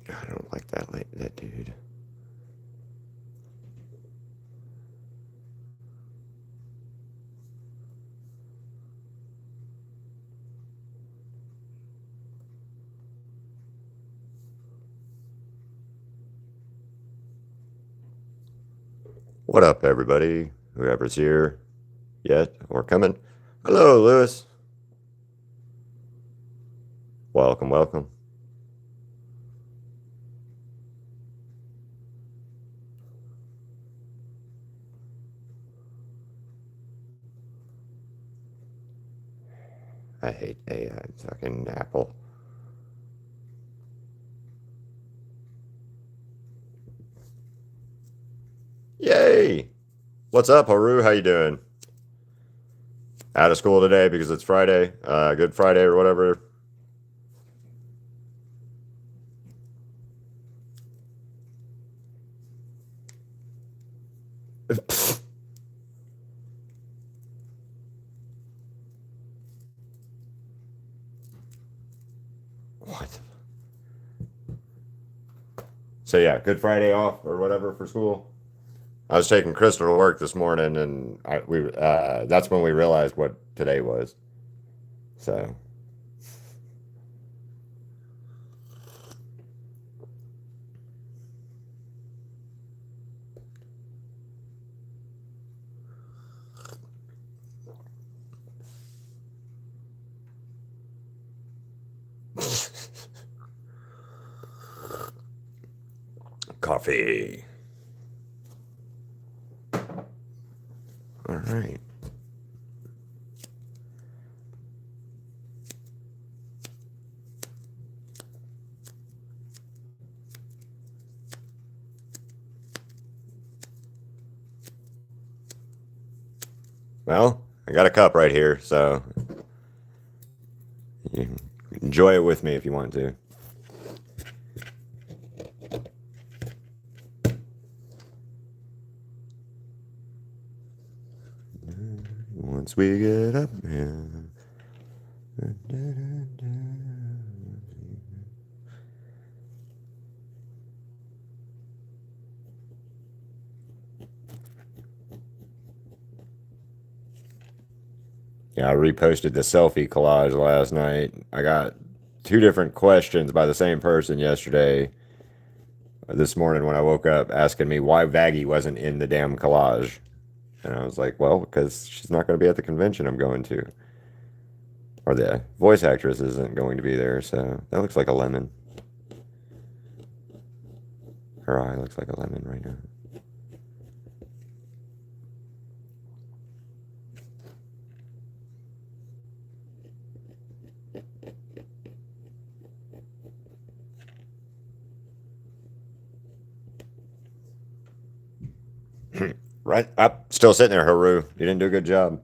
I don't like that dude. What up, everybody? Whoever's here yet or coming. Hello, Lewis. Welcome, welcome. I hate AI, fucking Apple. Yay! What's up, Haru? How you doing? Out of school today because it's Friday. Good Friday or whatever. What? So yeah, Good Friday off or whatever for school. I was taking Crystal to work this morning, and that's when we realized what today was. So coffee. All right. Well, I got a cup right here, so you can enjoy it with me if you want to. Once we get up, yeah. Yeah, I reposted the selfie collage last night. I got two different questions by the same person yesterday. This morning when I woke up asking me why Vaggie wasn't in the damn collage. And I was like, well, because she's not going to be at the convention I'm going to. Or the voice actress isn't going to be there, so that looks like a lemon. Her eye looks like a lemon right now. Right up, still sitting there, Haru. You didn't do a good job.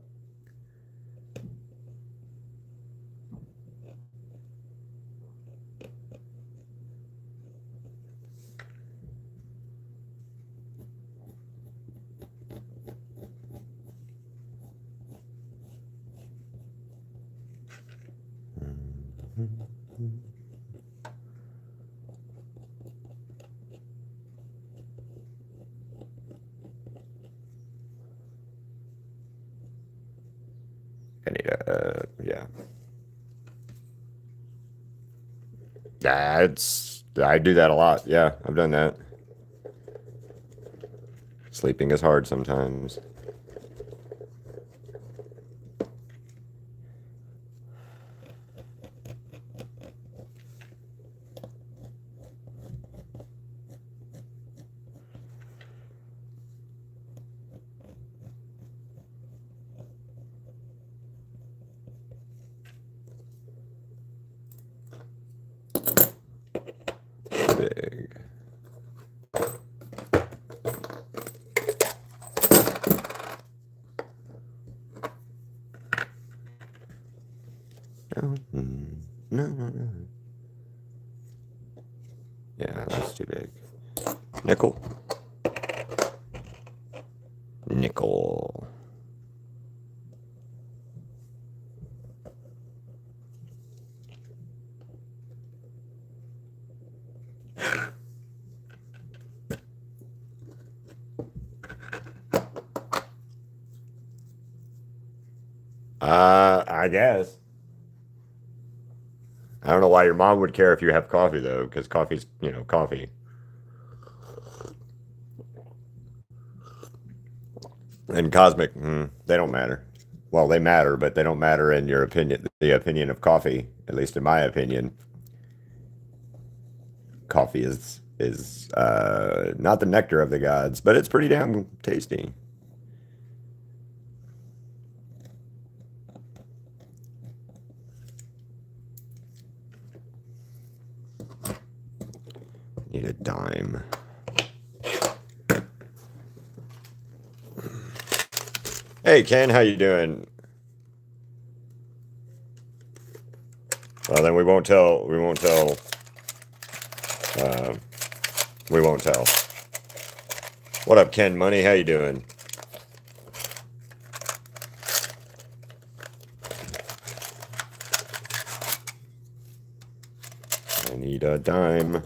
I need a yeah. I do that a lot. Yeah, I've done that. Sleeping is hard sometimes. Big. No, no. Yeah, that's too big. Nickel. Nickel. I guess. I don't know why your mom would care if you have coffee though, because coffee's, coffee. And cosmic, they don't matter. Well, they matter, but they don't matter in your opinion, the opinion of coffee, at least in my opinion. Coffee is not the nectar of the gods, but it's pretty damn tasty. Need a dime. Hey Ken, how you doing? Well, then we won't tell. We won't tell. Uh, we won't tell. What up, Ken Money? How you doing? I need a dime.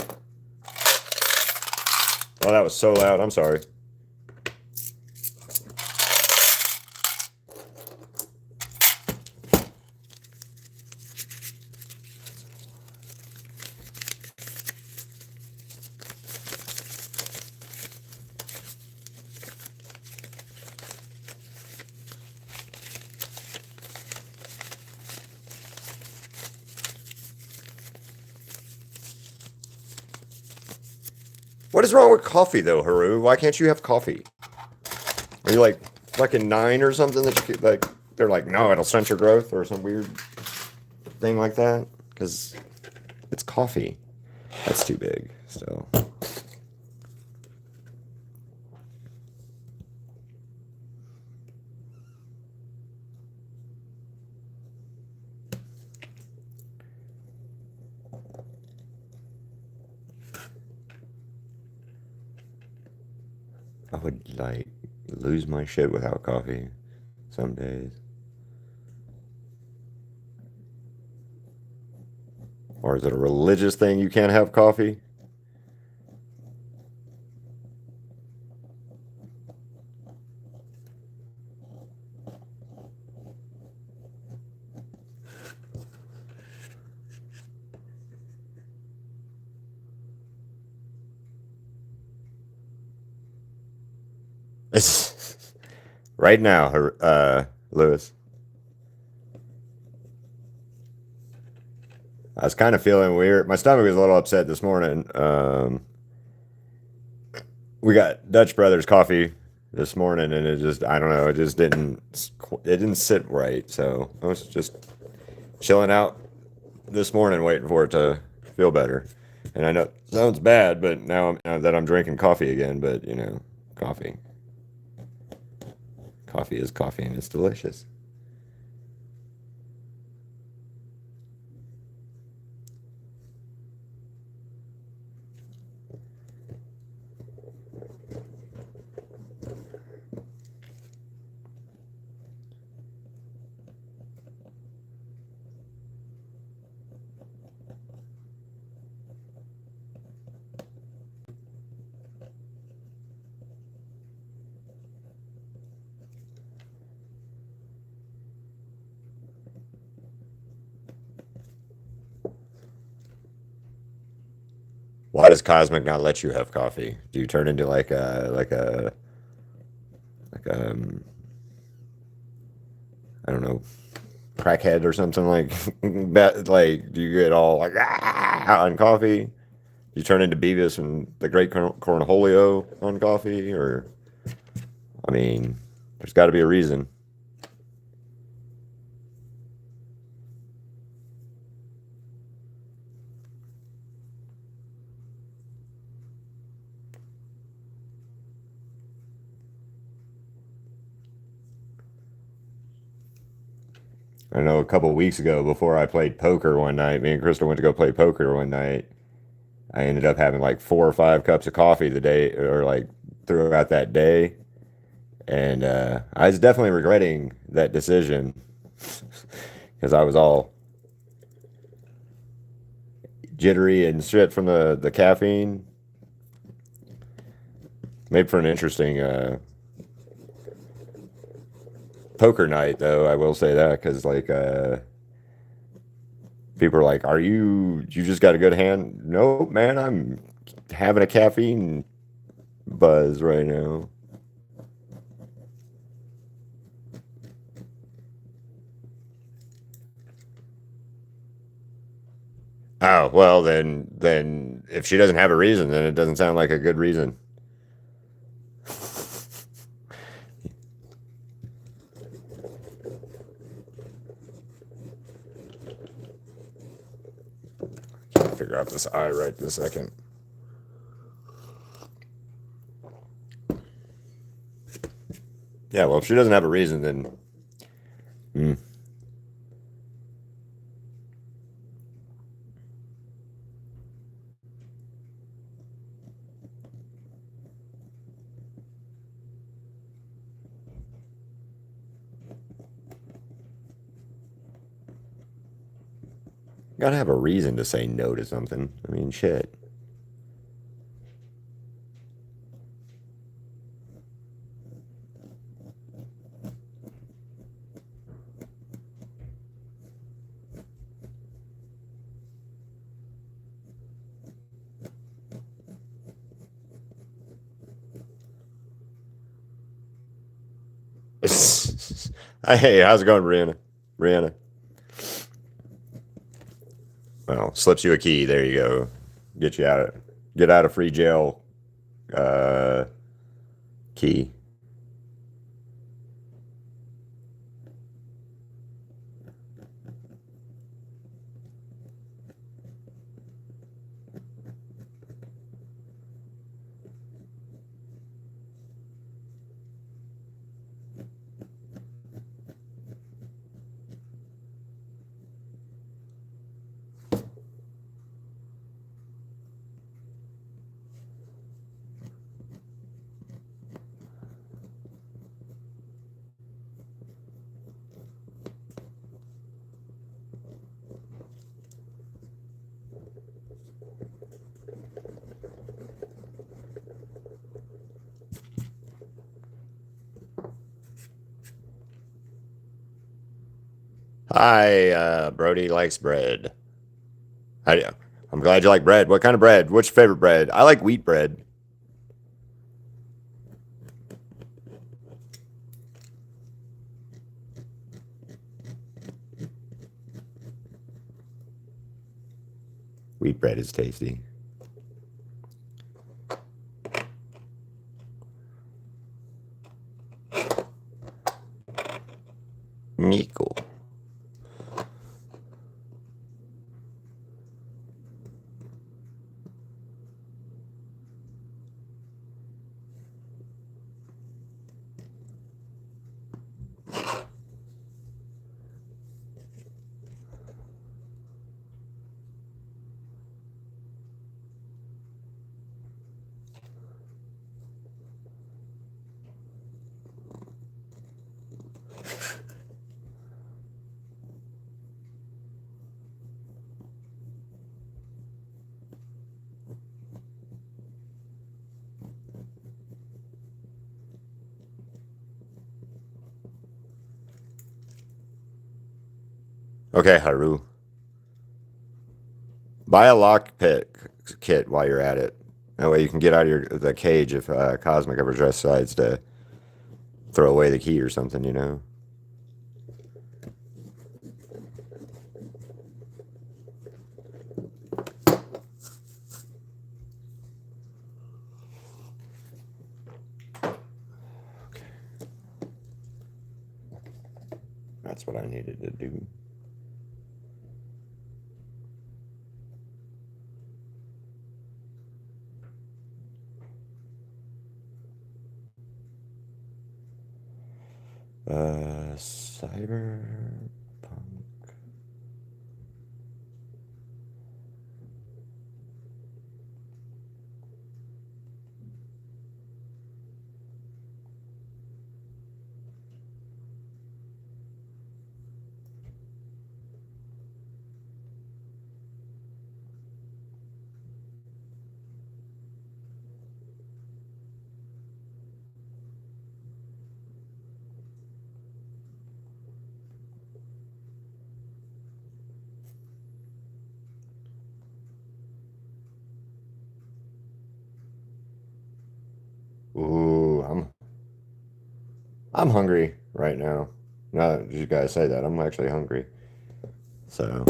Oh, that was so loud. I'm sorry. What is wrong with coffee though, Haru? Why can't you have coffee? Are you like fucking 9 or something that you could, like? They're like, no, it'll stunt your growth or some weird thing like that because it's coffee. That's too big. So I would like lose my shit without coffee some days. Or is it a religious thing you can't have coffee? Right now, Lewis. I was kind of feeling weird. My stomach was a little upset this morning. We got Dutch Brothers coffee this morning, and it just, I don't know, it didn't sit right. So I was just chilling out this morning, waiting for it to feel better. And I know it sounds bad, but now that I'm drinking coffee again, but coffee, coffee is coffee, and it's delicious. Why does Cosmic not let you have coffee? Do you turn into like a I don't know, crackhead or something like that? Like, do you get all like on coffee? You turn into Beavis and the Great Cornholio on coffee, or I mean, there's got to be a reason. I know a couple of weeks ago, before I played poker one night, me and Crystal went to go play poker one night. I ended up having like 4 or 5 cups of coffee the day, or like throughout that day, and I was definitely regretting that decision because I was all jittery and shit from the caffeine. Made for an interesting poker night, though. I will say that because like people are like, "Are you just got a good hand?" Nope, man. I'm having a caffeine buzz right now. Oh, well, then if she doesn't have a reason, then it doesn't sound like a good reason. Can't figure out this eye right this second. Yeah, well, if she doesn't have a reason, then gotta have a reason to say no to something. I mean, shit. Hey, how's it going, Brianna? Brianna. Well, slips you a key. There you go. Get out of free jail. Uh, key. Hi, Brody likes bread. How do you, I'm glad you like bread. What kind of bread? What's your favorite bread? I like wheat bread. Wheat bread is tasty. Nico. Okay, Haru. Buy a lock pick kit while you're at it. That way you can get out of the cage if Cosmic ever decides to throw away the key or something, you know? That's what I needed to do. Cyberpunk. I'm hungry right now. Now that you guys say that, I'm actually hungry. So,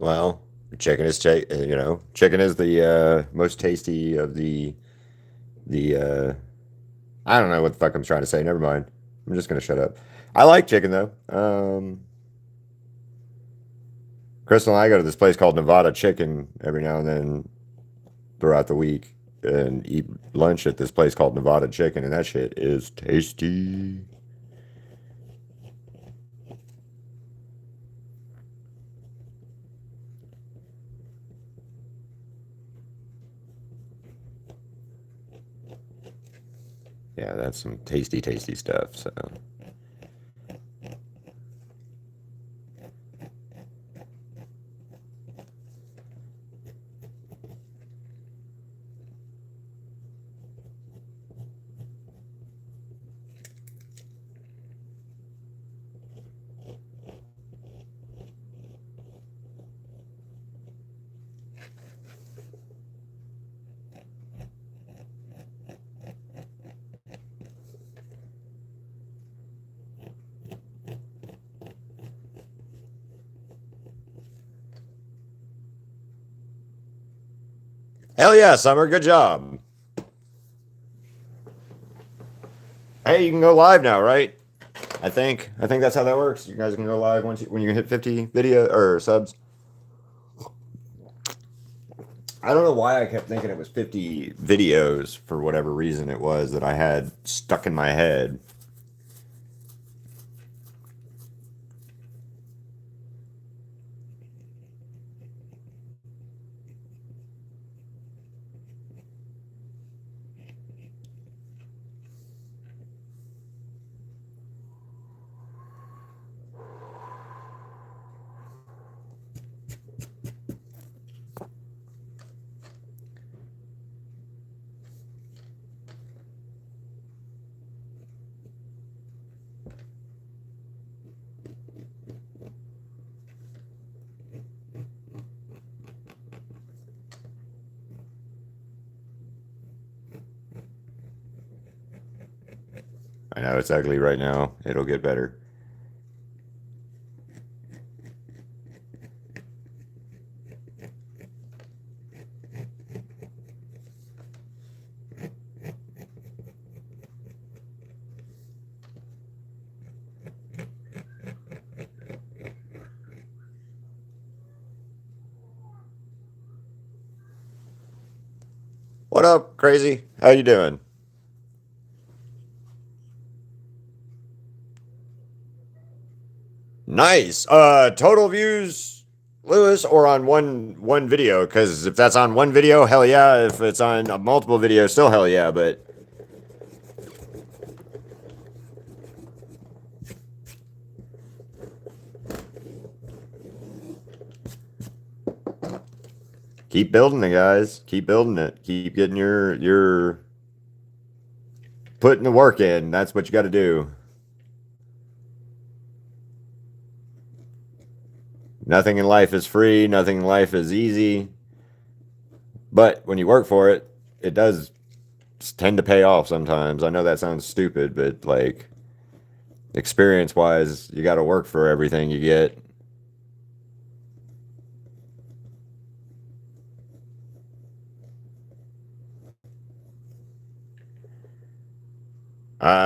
well, chicken is chicken is the most tasty of the. I don't know what the fuck I'm trying to say. Never mind. I'm just gonna shut up. I like chicken though. Crystal and I go to this place called Nevada Chicken every now and then throughout the week and eat lunch at this place called Nevada Chicken, and that shit is tasty. Yeah, that's some tasty, tasty stuff. So, hell yeah, Summer, good job. Hey, you can go live now, right? I think that's how that works. You guys can go live when you hit 50 video or subs. I don't know why I kept thinking it was 50 videos for whatever reason it was that I had stuck in my head. I know it's ugly right now. It'll get better. What up, crazy? How you doing? Nice. Total views, Lewis, or on one video? Because if that's on one video, hell yeah. If it's on multiple videos, still hell yeah. But keep building it, guys. Keep building it. Keep getting your putting the work in. That's what you got to do. Nothing in life is free. Nothing in life is easy. But when you work for it, it does tend to pay off sometimes. I know that sounds stupid, but like experience wise, you got to work for everything you get.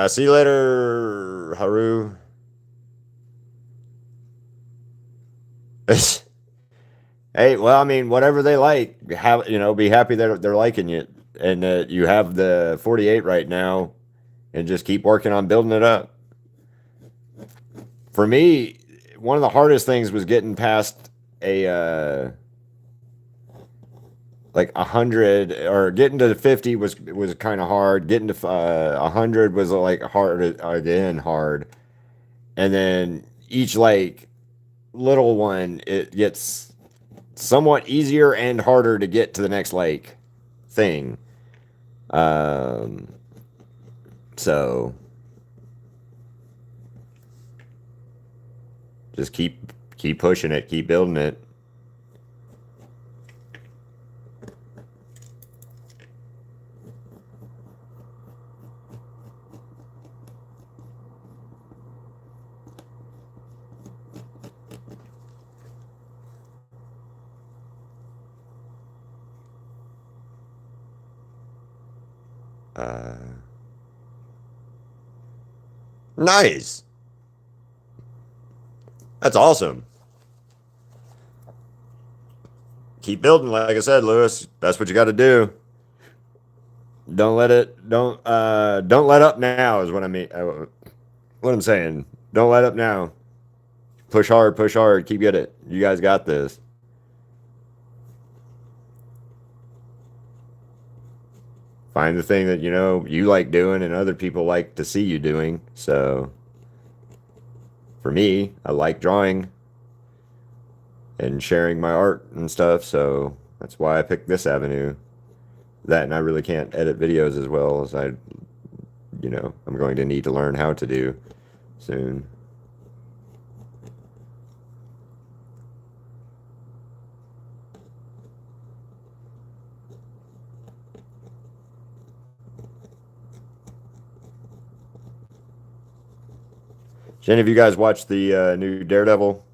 See you later, Haru. Hey, well, I mean, whatever they like, have be happy that they're liking it, and that you have the 48 right now, and just keep working on building it up. For me, one of the hardest things was getting past a like 100, or getting to 50 was kind of hard. Getting to 100 was like hard, and then each like little one, it gets somewhat easier and harder to get to the next like thing. Um, so just keep pushing it, keep building it. Uh, nice. That's awesome. Keep building, like I said, Lewis. That's what you got to do. Don't let up now is what I mean. What I'm saying. Don't let up now. Push hard, keep at it. You guys got this. Find the thing that you like doing and other people like to see you doing. So for me, I like drawing and sharing my art and stuff, so that's why I picked this avenue. That, and I really can't edit videos as well as I'm going to need to learn how to do soon. Did any of you guys watch the new Daredevil?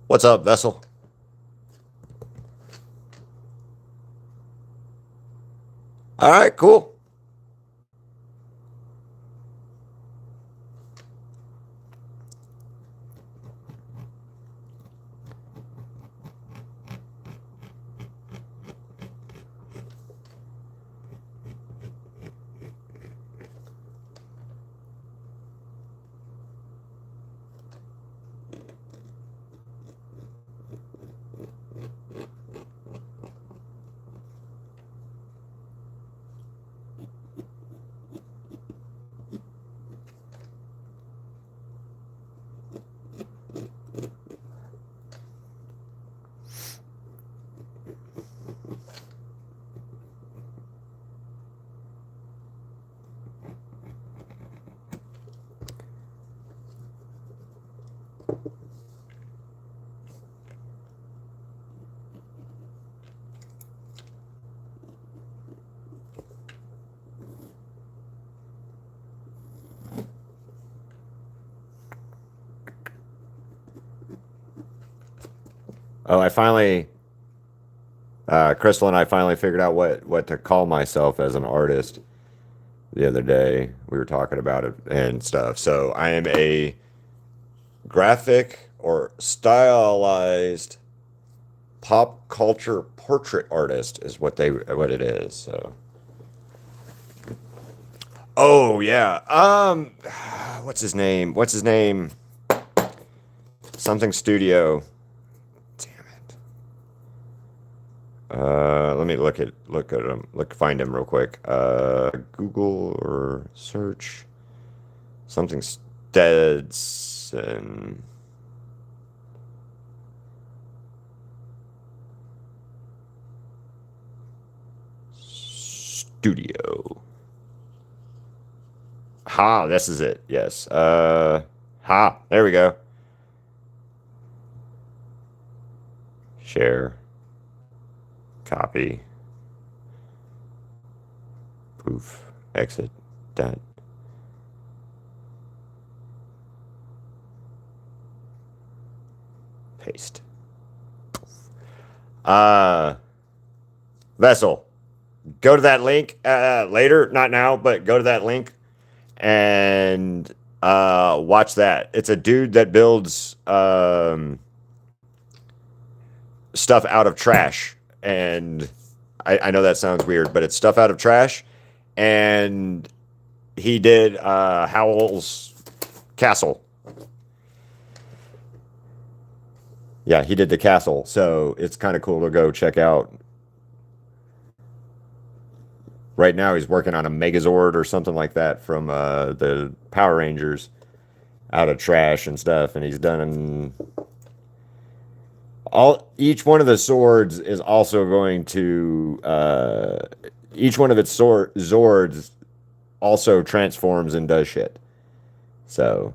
What's up, Vessel? All right, cool. Oh, Crystal and I finally figured out what to call myself as an artist the other day. We were talking about it and stuff. So I am a graphic or stylized pop culture portrait artist is what it is. So, oh yeah, what's his name? Something Studio. Damn it. Let me find him real quick. Google or search something Stetson Studio. Ha, this is it. Yes. There we go. Share. Copy. Poof. Exit. That. Paste. Vessel. Go to that link later, not now, but go to that link and watch that. It's a dude that builds stuff out of trash. And I know that sounds weird, but it's stuff out of trash. And he did Howell's Castle. Yeah, he did the castle. So it's kind of cool to go check out. Right now, he's working on a Megazord or something like that from the Power Rangers out of trash and stuff. And he's done each one of the swords is also going to each one of its Zords also transforms and does shit. So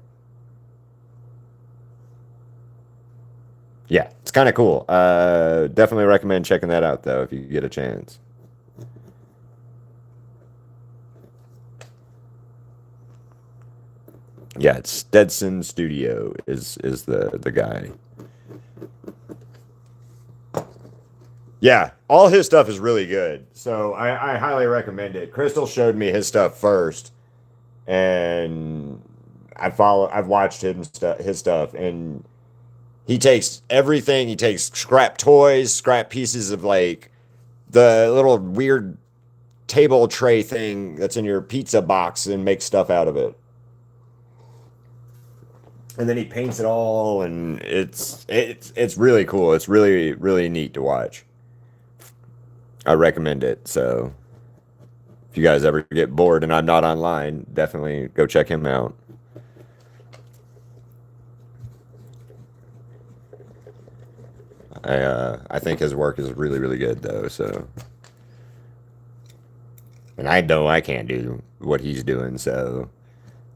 yeah, it's kind of cool. Definitely recommend checking that out though if you get a chance. Yeah, it's Stetson Studio is the guy. Yeah, all his stuff is really good. So I highly recommend it. Crystal showed me his stuff first, and I've watched his stuff, and he takes everything. He takes scrap toys, scrap pieces of like the little weird table tray thing that's in your pizza box and makes stuff out of it. And then he paints it all, and it's really cool. It's really neat to watch. I recommend it. So if you guys ever get bored and I'm not online, definitely go check him out. I think his work is really good though. So, and I know I can't do what he's doing. So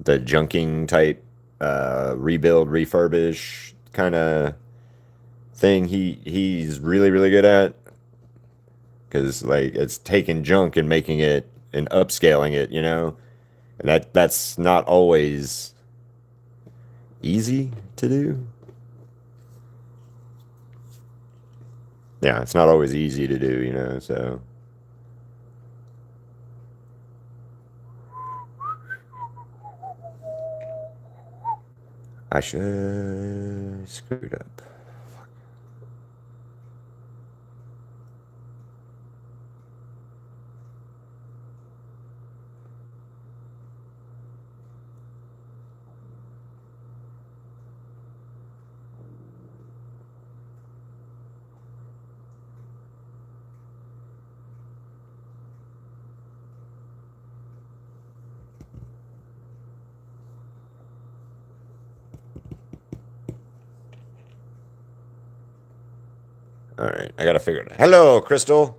the junking type, rebuild, refurbish kind of thing he's really good at. Because like it's taking junk and making it and upscaling it, and that's not always easy to do. Yeah, it's not always easy to do, so I should screwed up. All right, I gotta figure it out. Hello, Crystal.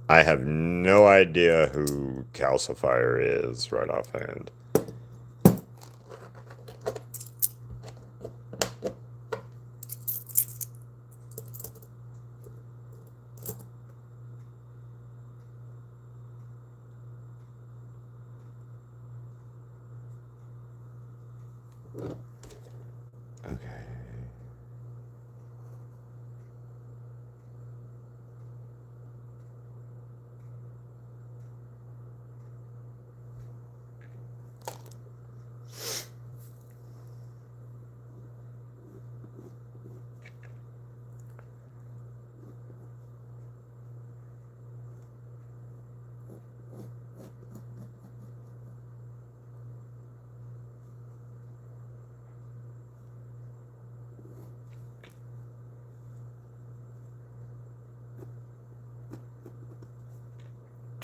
I have no idea who Calcifier is right offhand. Okay.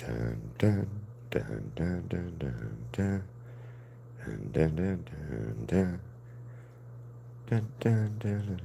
Dun, dun, dun, dun, dun, dun, dun. Dun, dun, dun, dun, dun. Dun, dun, dun, dun.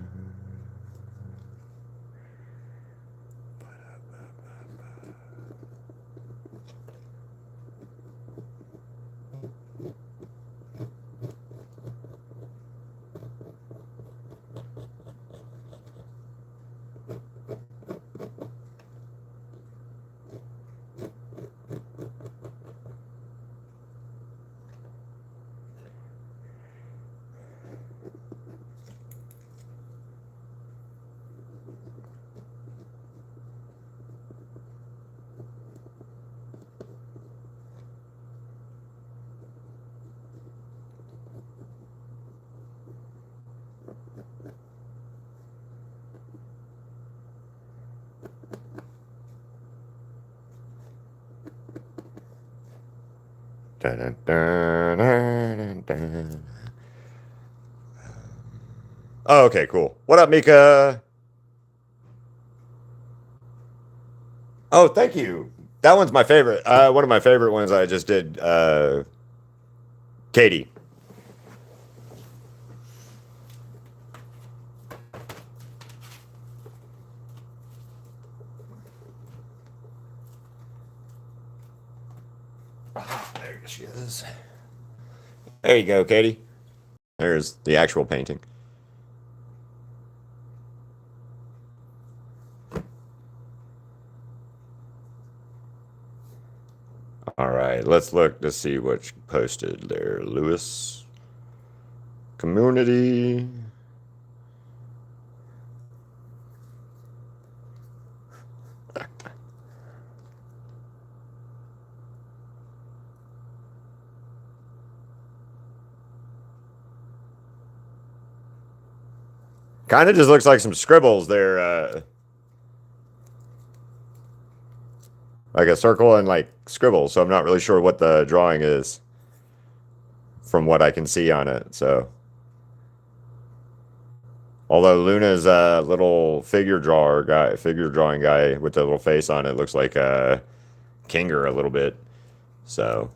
Dun, dun, dun, dun, dun. Oh, okay, cool. What up, Mika? Oh, thank you. That one's my favorite. One of my favorite ones I just did. Katie. There she is. There you go, Katie. There's the actual painting. All right, let's look to see what you posted there, Lewis. Community. Kind of just looks like some scribbles there. Like a circle and like scribbles. So I'm not really sure what the drawing is from what I can see on it. So, although Luna's a little figure drawing guy with the little face on it looks like Kinger a little bit. So,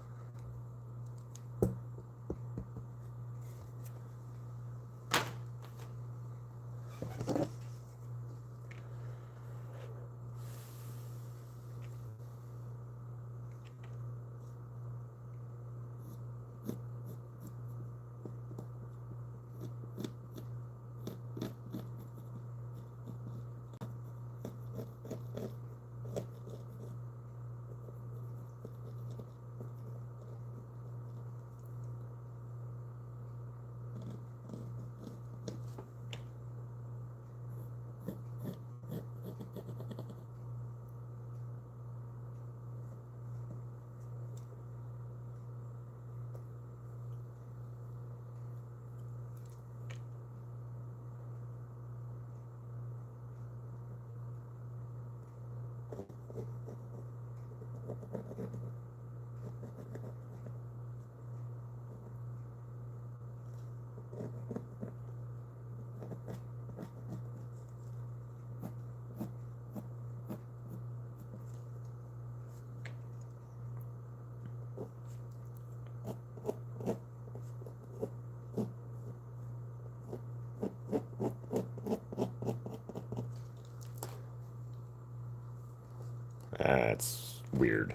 that's weird.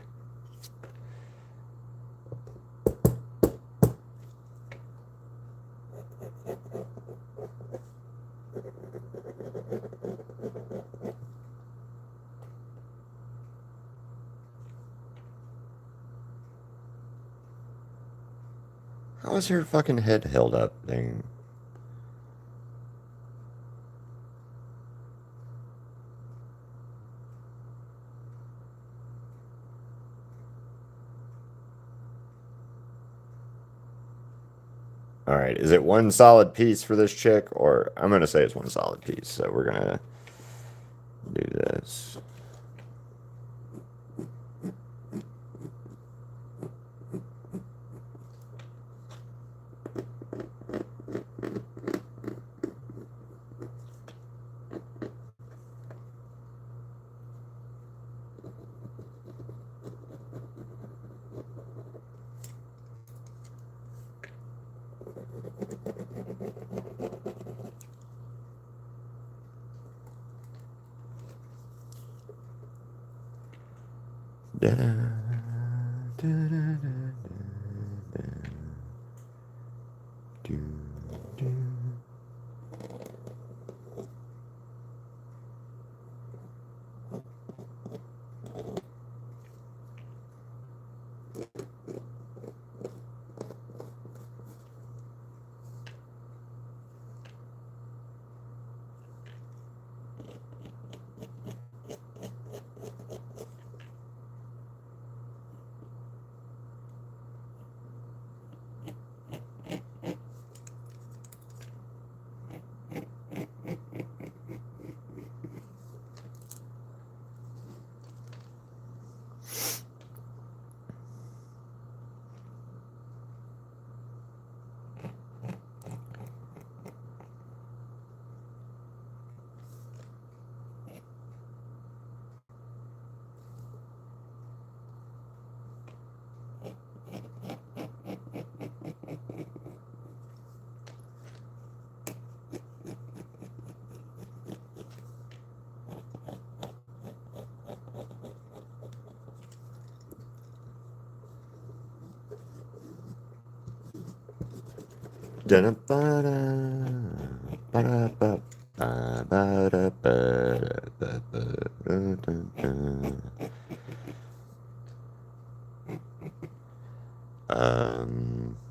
How is her fucking head held up thing? All right, is it one solid piece for this chick, or I'm gonna say it's one solid piece. So we're gonna do this.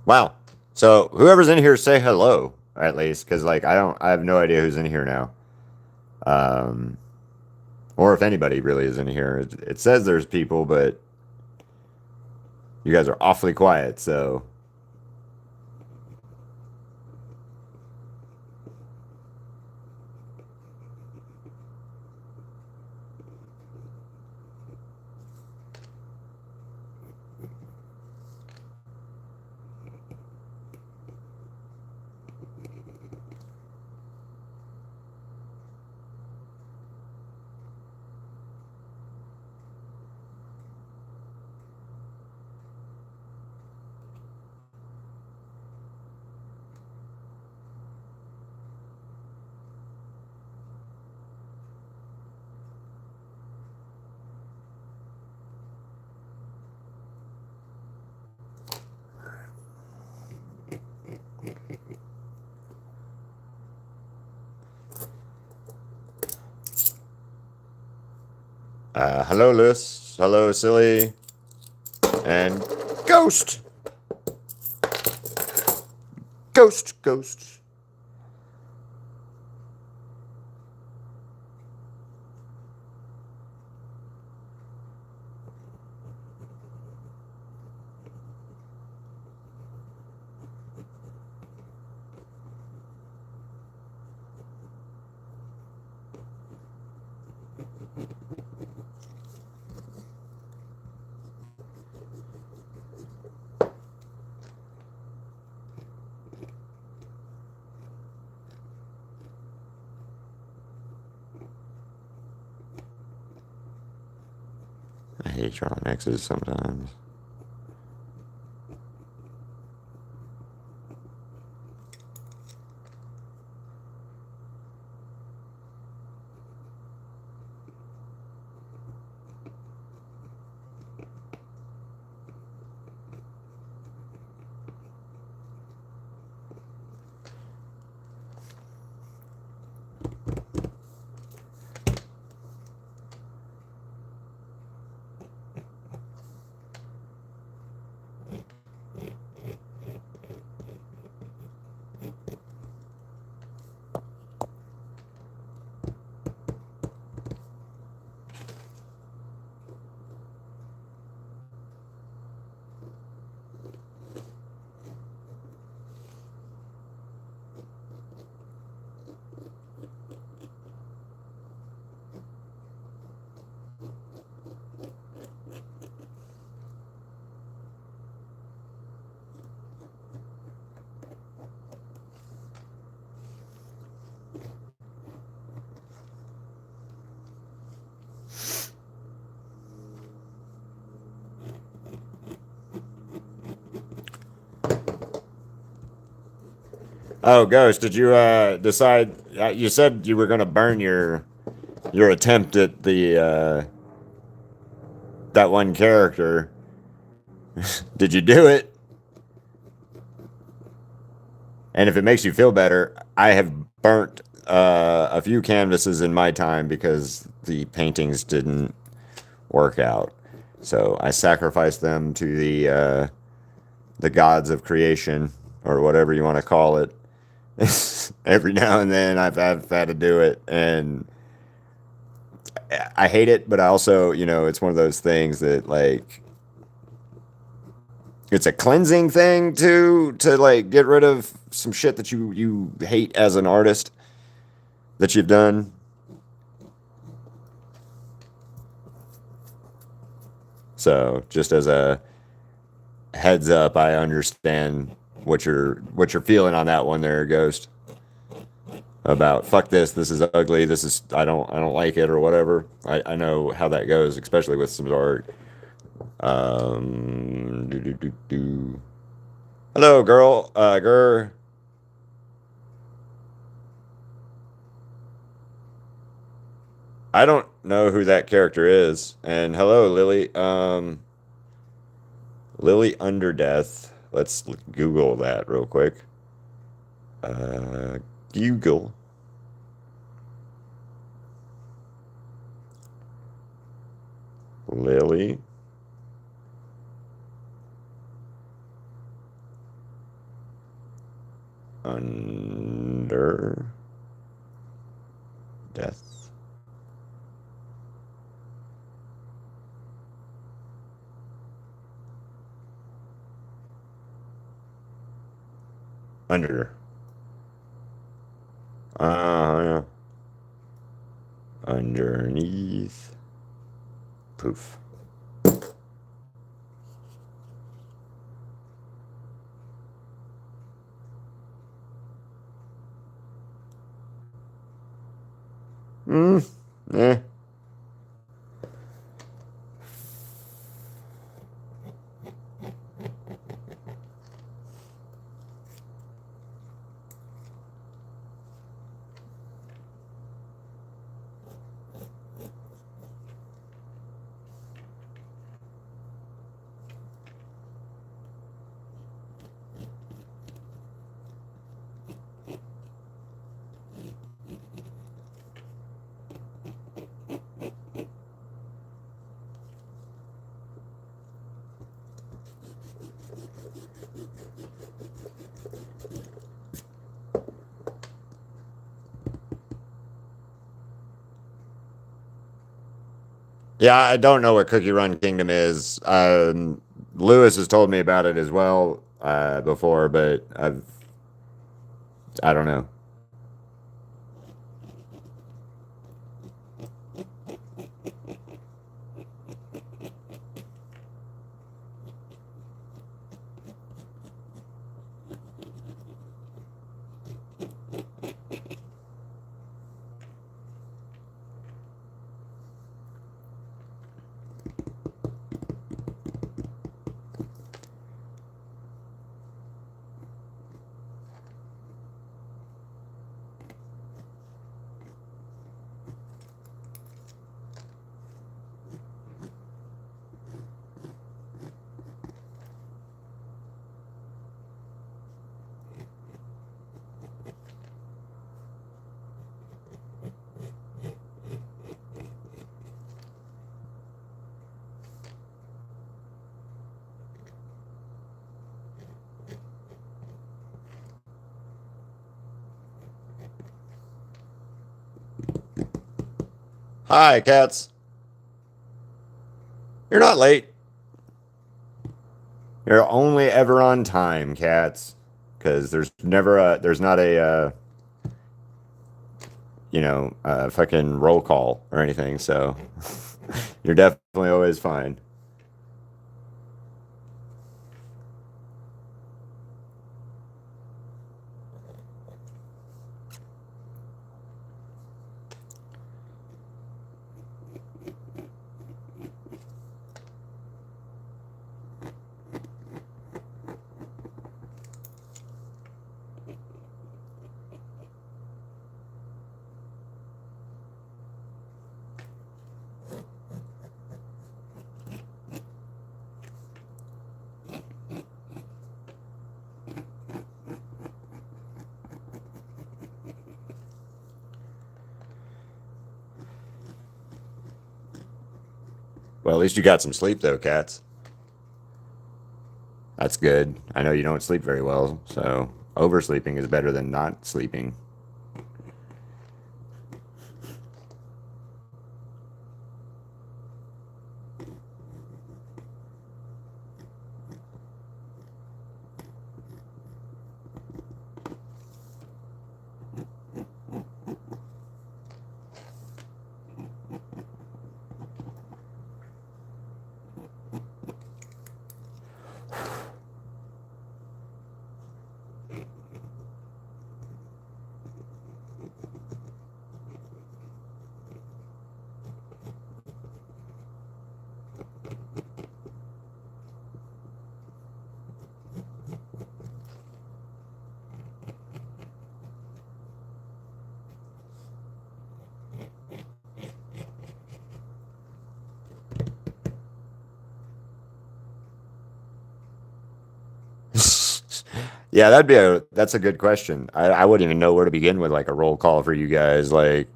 Wow. So whoever's in here, say hello at least, because like I have no idea who's in here now. Um, or if anybody really is in here. It says there's people, but you guys are awfully quiet, so. Hello, Liz. Hello, Silly. And Ghost. Ghost. I hate drawing X's sometimes. Oh, Ghost, did you decide? You said you were going to burn your attempt at the that one character. Did you do it? And if it makes you feel better, I have burnt a few canvases in my time because the paintings didn't work out. So I sacrificed them to the gods of creation, or whatever you want to call it. Every now and then I've had to do it, and I hate it, but I also, it's one of those things that, like, it's a cleansing thing too, to like get rid of some shit that you hate as an artist that you've done. So just as a heads up, I understand what you're feeling on that one there, Ghost. About fuck this is ugly, this is I don't like it or whatever. I know how that goes, especially with some art. Do, do, do, do. Hello, girl. I don't know who that character is. And hello, Lily. Lily Underdeath. Let's Google that real quick. Uh, Google. Lily Under Death. Under. Yeah. Underneath. Poof. Eh. Yeah, I don't know what Cookie Run Kingdom is. Lewis has told me about it as well before, but I don't know. Hi, cats. You're not late. You're only ever on time, cats. Because there's not a fucking roll call or anything. So you're definitely always fine. Well, at least you got some sleep, though, cats. That's good. I know you don't sleep very well, so oversleeping is better than not sleeping. Yeah, that's a good question. I wouldn't even know where to begin with like a roll call for you guys. Like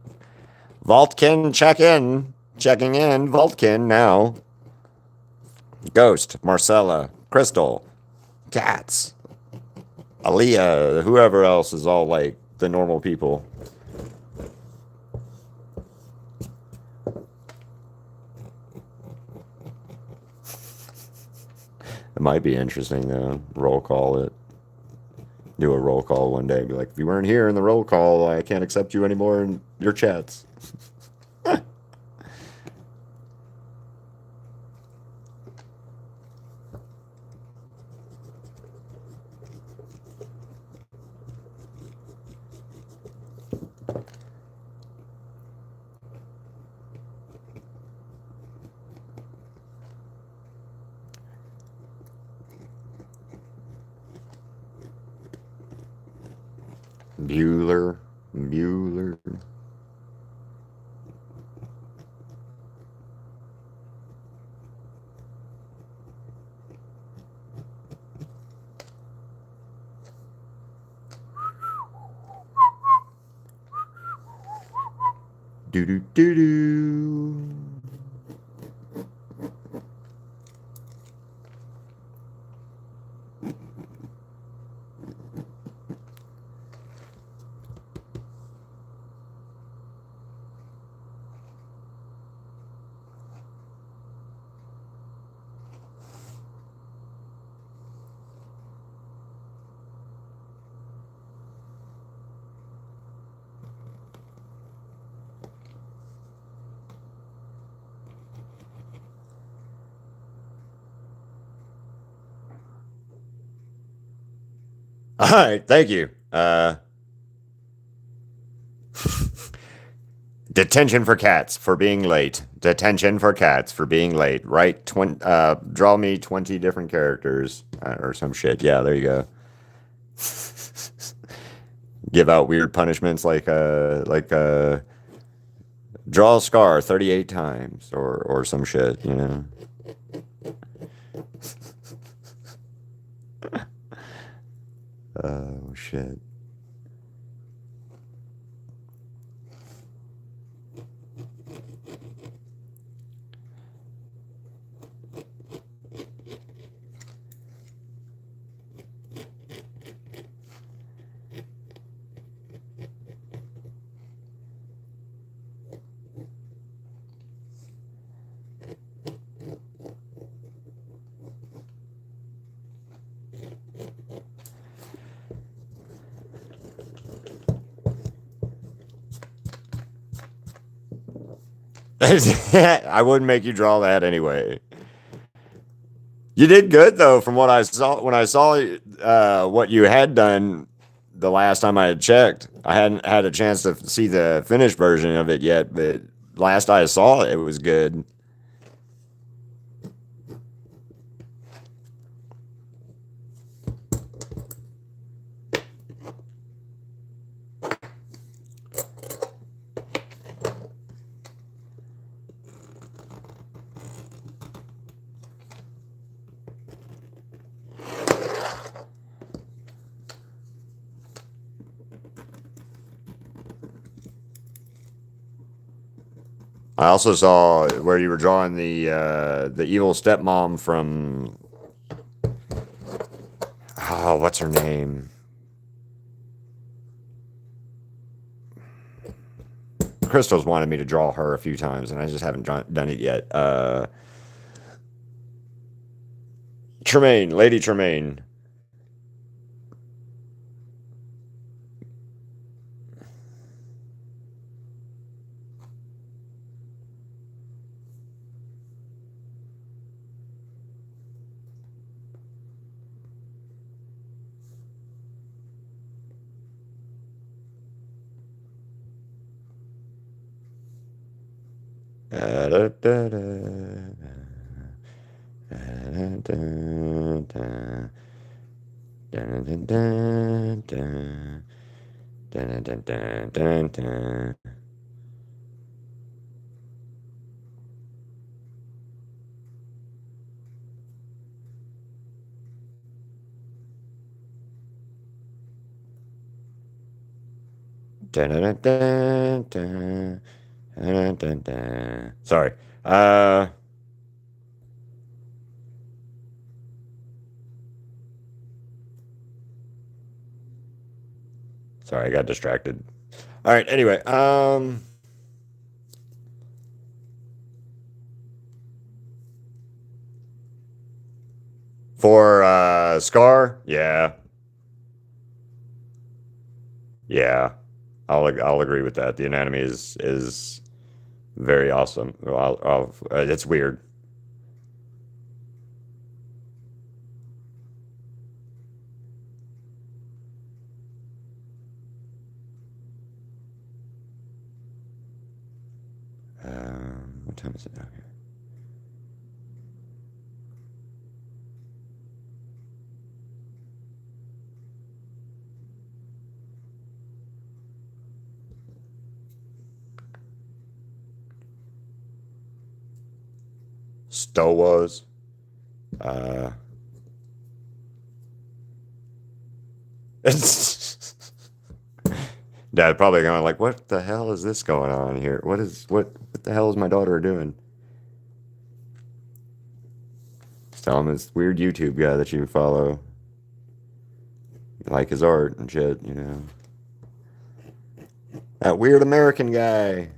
Vaultkin, checking in. Vaultkin now. Ghost, Marcella, Crystal, Cats, Aaliyah, whoever else is all like the normal people. It might be interesting though. Roll call it. Do a roll call one day. Be like, if you weren't here in the roll call, I can't accept you anymore in your chats. Bueller. Do do do do. All right, thank you. Detention for cats for being late. Detention for cats for being late. Right? Draw me 20 different characters or some shit. Yeah, there you go. Give out weird punishments like draw a scar 38 times or some shit, you know. Oh shit. I wouldn't make you draw that anyway. You did good though, from what I saw when I saw what you had done the last time I had checked. I hadn't had a chance to see the finished version of it yet, but last I saw it, it was good. I also saw where you were drawing the evil stepmom from, oh, what's her name? Crystal's wanted me to draw her a few times, and I just haven't done it yet. Tremaine, Lady Tremaine. Da, da, da, Sorry. Sorry, I got distracted. All right, anyway, for Scar, yeah. Yeah. I'll agree with that. The anatomy is very awesome. It's weird. What time is it now here? Stowas. Uh, Dad probably going like, "What the hell is this going on here? What the hell is my daughter doing?" Just tell him this weird YouTube guy that you follow. You like his art and shit, you know. That weird American guy.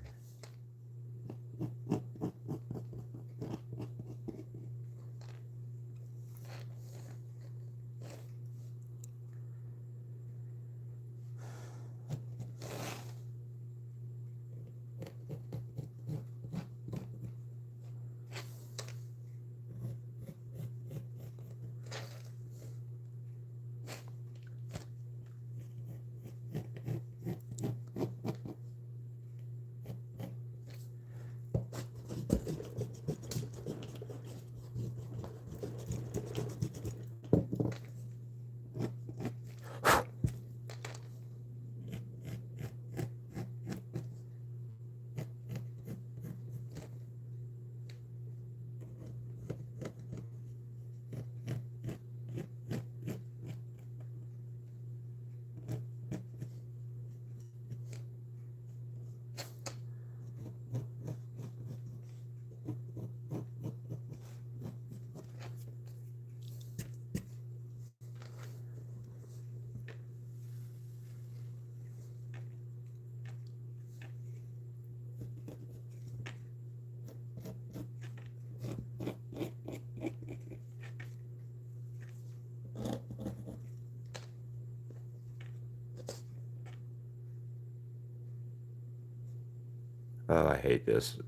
Oh, I hate this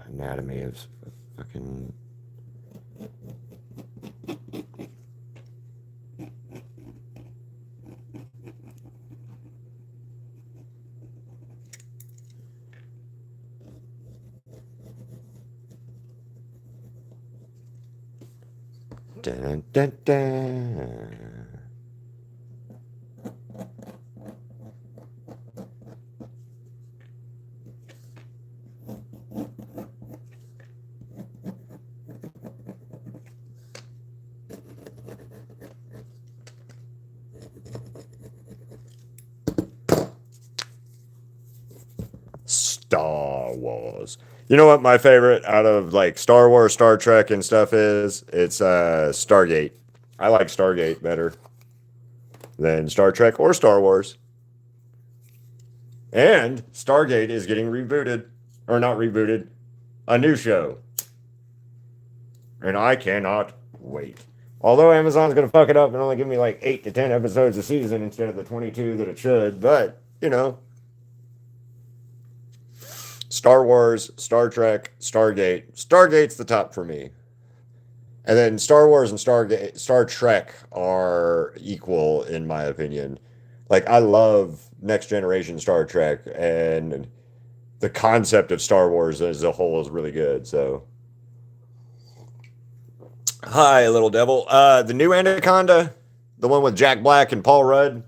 anatomy of fucking. Dun, dun, dun. Star Wars. You know what my favorite out of like Star Wars, Star Trek, and stuff is? It's Stargate. I like Stargate better than Star Trek or Star Wars. And Stargate is getting rebooted, or not rebooted, a new show. And I cannot wait. Although Amazon's going to fuck it up and only give me like 8 to 10 episodes a season instead of the 22 that it should. But, you know, Star Wars, Star Trek, Stargate. Stargate's the top for me. And then Star Wars and Star Trek are equal in my opinion. Like I love Next Generation Star Trek, and the concept of Star Wars as a whole is really good. So, hi, little devil. The new Anaconda, the one with Jack Black and Paul Rudd.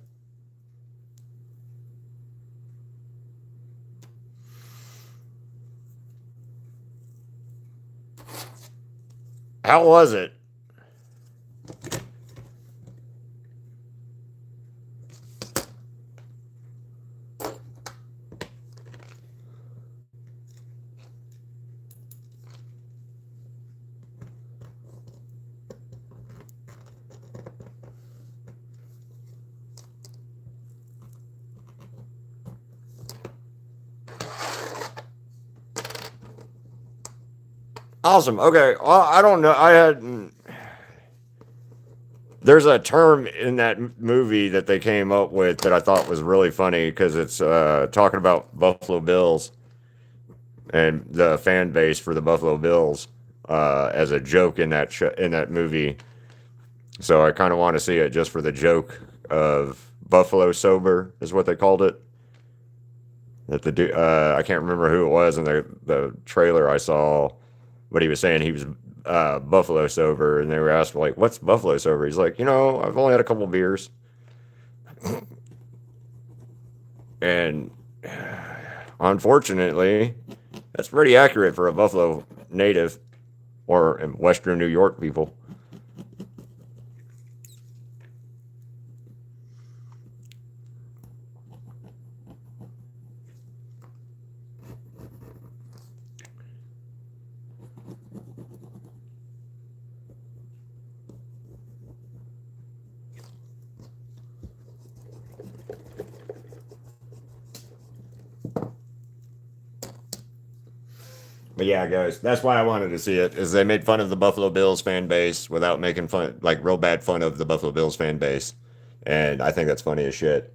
How was it? Awesome. Okay. Well, I don't know. There's a term in that movie that they came up with that I thought was really funny because it's talking about Buffalo Bills and the fan base for the Buffalo Bills as a joke in that movie. So I kind of want to see it just for the joke of Buffalo Sober is what they called it. That I can't remember who it was in the trailer I saw, but he was saying he was Buffalo Sober, and they were asking like, "What's Buffalo Sober?" He's like, I've only had a couple beers, and unfortunately, that's pretty accurate for a Buffalo native or Western New York people. But yeah, guys, that's why I wanted to see it. Is they made fun of the Buffalo Bills fan base without making fun, like real bad fun of the Buffalo Bills fan base, and I think that's funny as shit.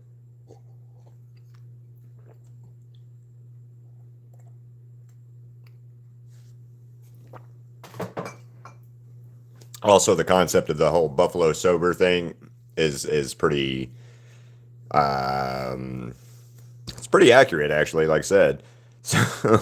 Also, the concept of the whole Buffalo sober thing is pretty um, it's pretty accurate actually. Like I said, so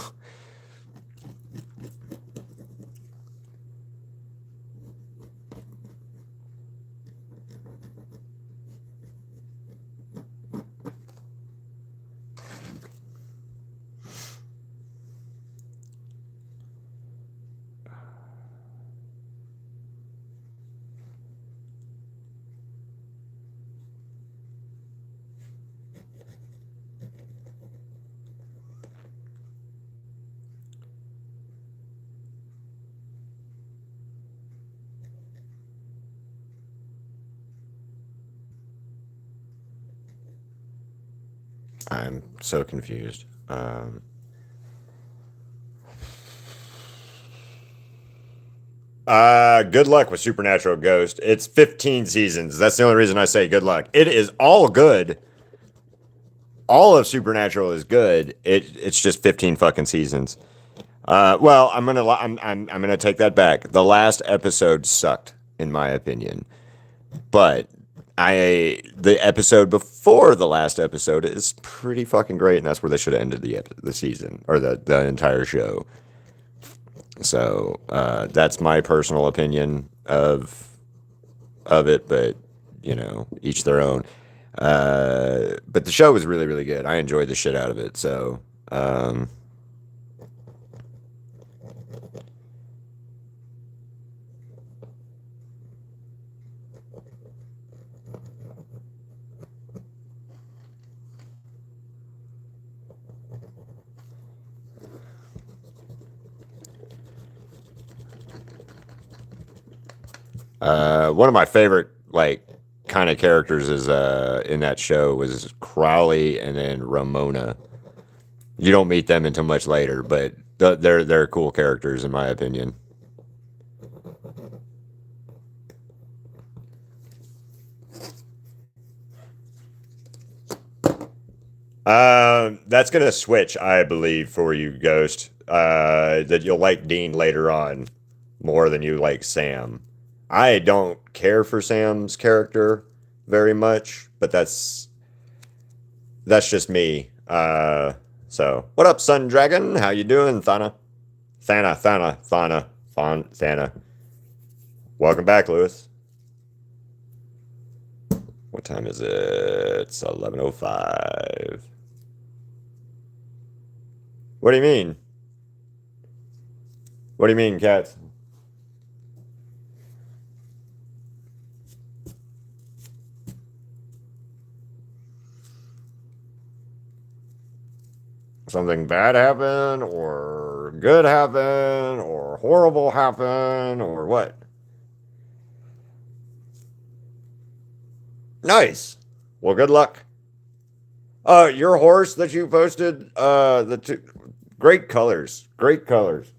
I'm so confused. Good luck with Supernatural Ghost. It's 15 seasons. That's the only reason I say good luck. It is all good. All of Supernatural is good. It's just 15 fucking seasons. Well, I'm gonna take that back. The last episode sucked, in my opinion. But the episode before the last episode is pretty fucking great, and that's where they should have ended the season or the entire show. So that's my personal opinion of it, but each their own. But the show was really, really good. I enjoyed the shit out of it. So One of my favorite like kind of characters is in that show was Crowley and then Ramona. You don't meet them until much later, but they're cool characters in my opinion. That's gonna switch, I believe, for you, Ghost. That you'll like Dean later on more than you like Sam. I don't care for Sam's character very much, but that's just me. So what up, Sun Dragon? How you doing, Thana? Thana. Welcome back, Lewis. What time is it? It's 11:05. What do you mean? What do you mean, cats? Something bad happen, or good happen, or horrible happen, or what? Nice. Well, good luck. Your horse that you posted, the two, great colors, great colors,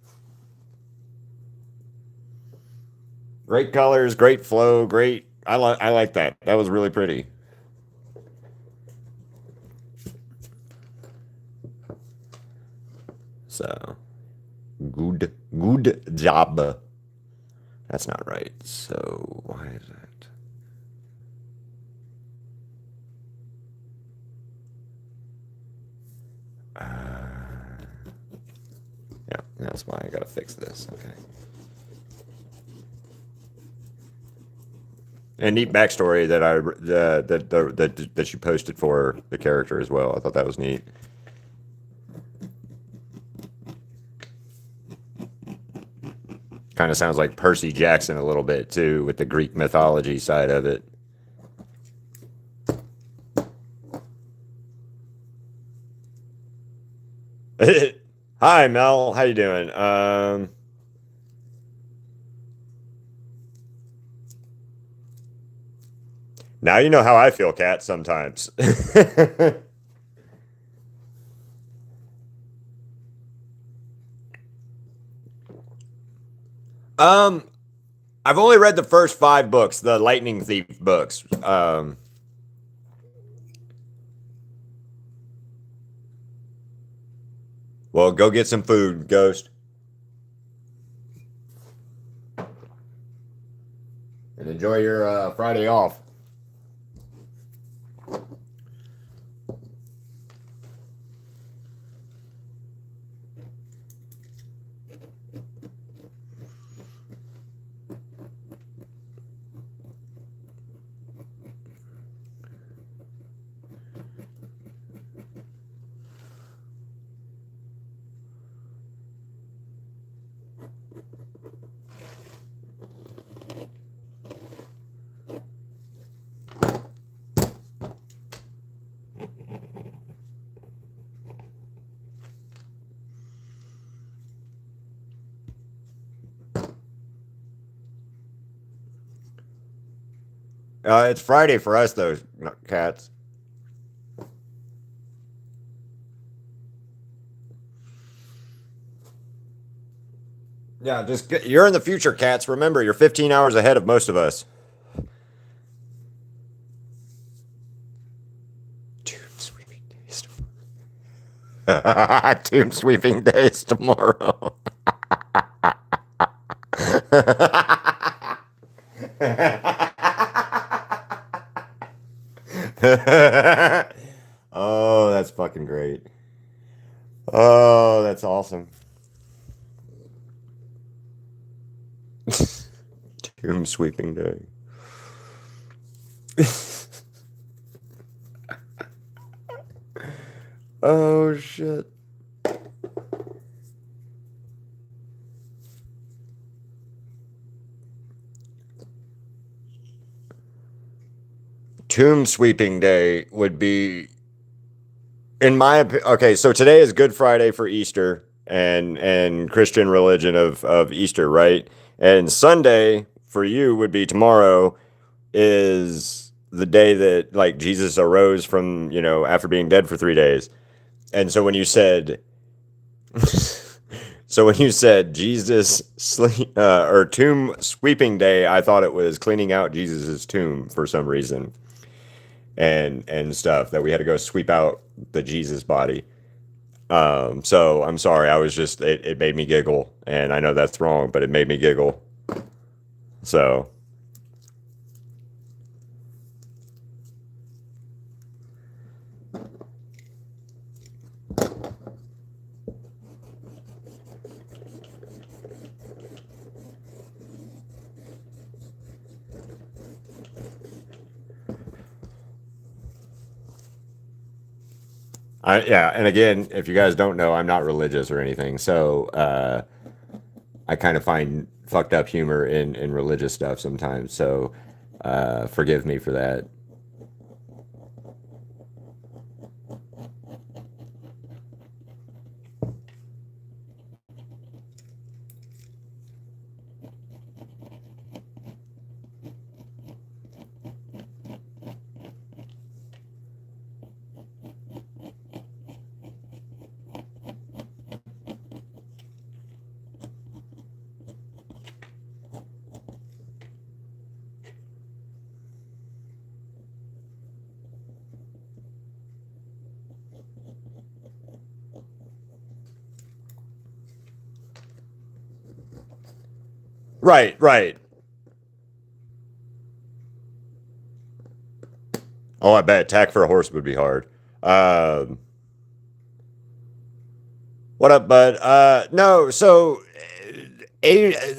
great colors, great flow, great. I like that. That was really pretty. So, good job. That's not right. So why is that? Yeah, that's why I gotta fix this. Okay. And neat backstory that that you posted for the character as well. I thought that was neat. Kind of sounds like Percy Jackson a little bit too, with the Greek mythology side of it. Hi, Mel. How you doing? Now you know how I feel, Cat. Sometimes. um, I've only read the first 5 books, the Lightning Thief books. Well, go get some food, Ghost, and enjoy your Friday off. It's Friday for us, though, Cats. Yeah, you're in the future, Cats. Remember, you're 15 hours ahead of most of us. Tomb sweeping days tomorrow. Tomb sweeping days tomorrow. Oh, that's fucking great. Oh, that's awesome. Tomb sweeping day. Oh shit. Tomb sweeping day would be, in my opinion. Okay, so today is Good Friday for Easter and Christian religion of Easter, right? And Sunday for you would be tomorrow is the day that like Jesus arose from, after being dead for 3 days. And so when you said, Jesus sleep or tomb sweeping day, I thought it was cleaning out Jesus's tomb for some reason, and stuff that we had to go sweep out the Jesus body. So I'm sorry. I was just it made me giggle, and I know that's wrong, but it made me giggle. So yeah, and again, if you guys don't know, I'm not religious or anything, so I kind of find fucked up humor in religious stuff sometimes. So forgive me for that. Right, right. Oh, I bet attack for a horse would be hard. Um, what up, bud? No, so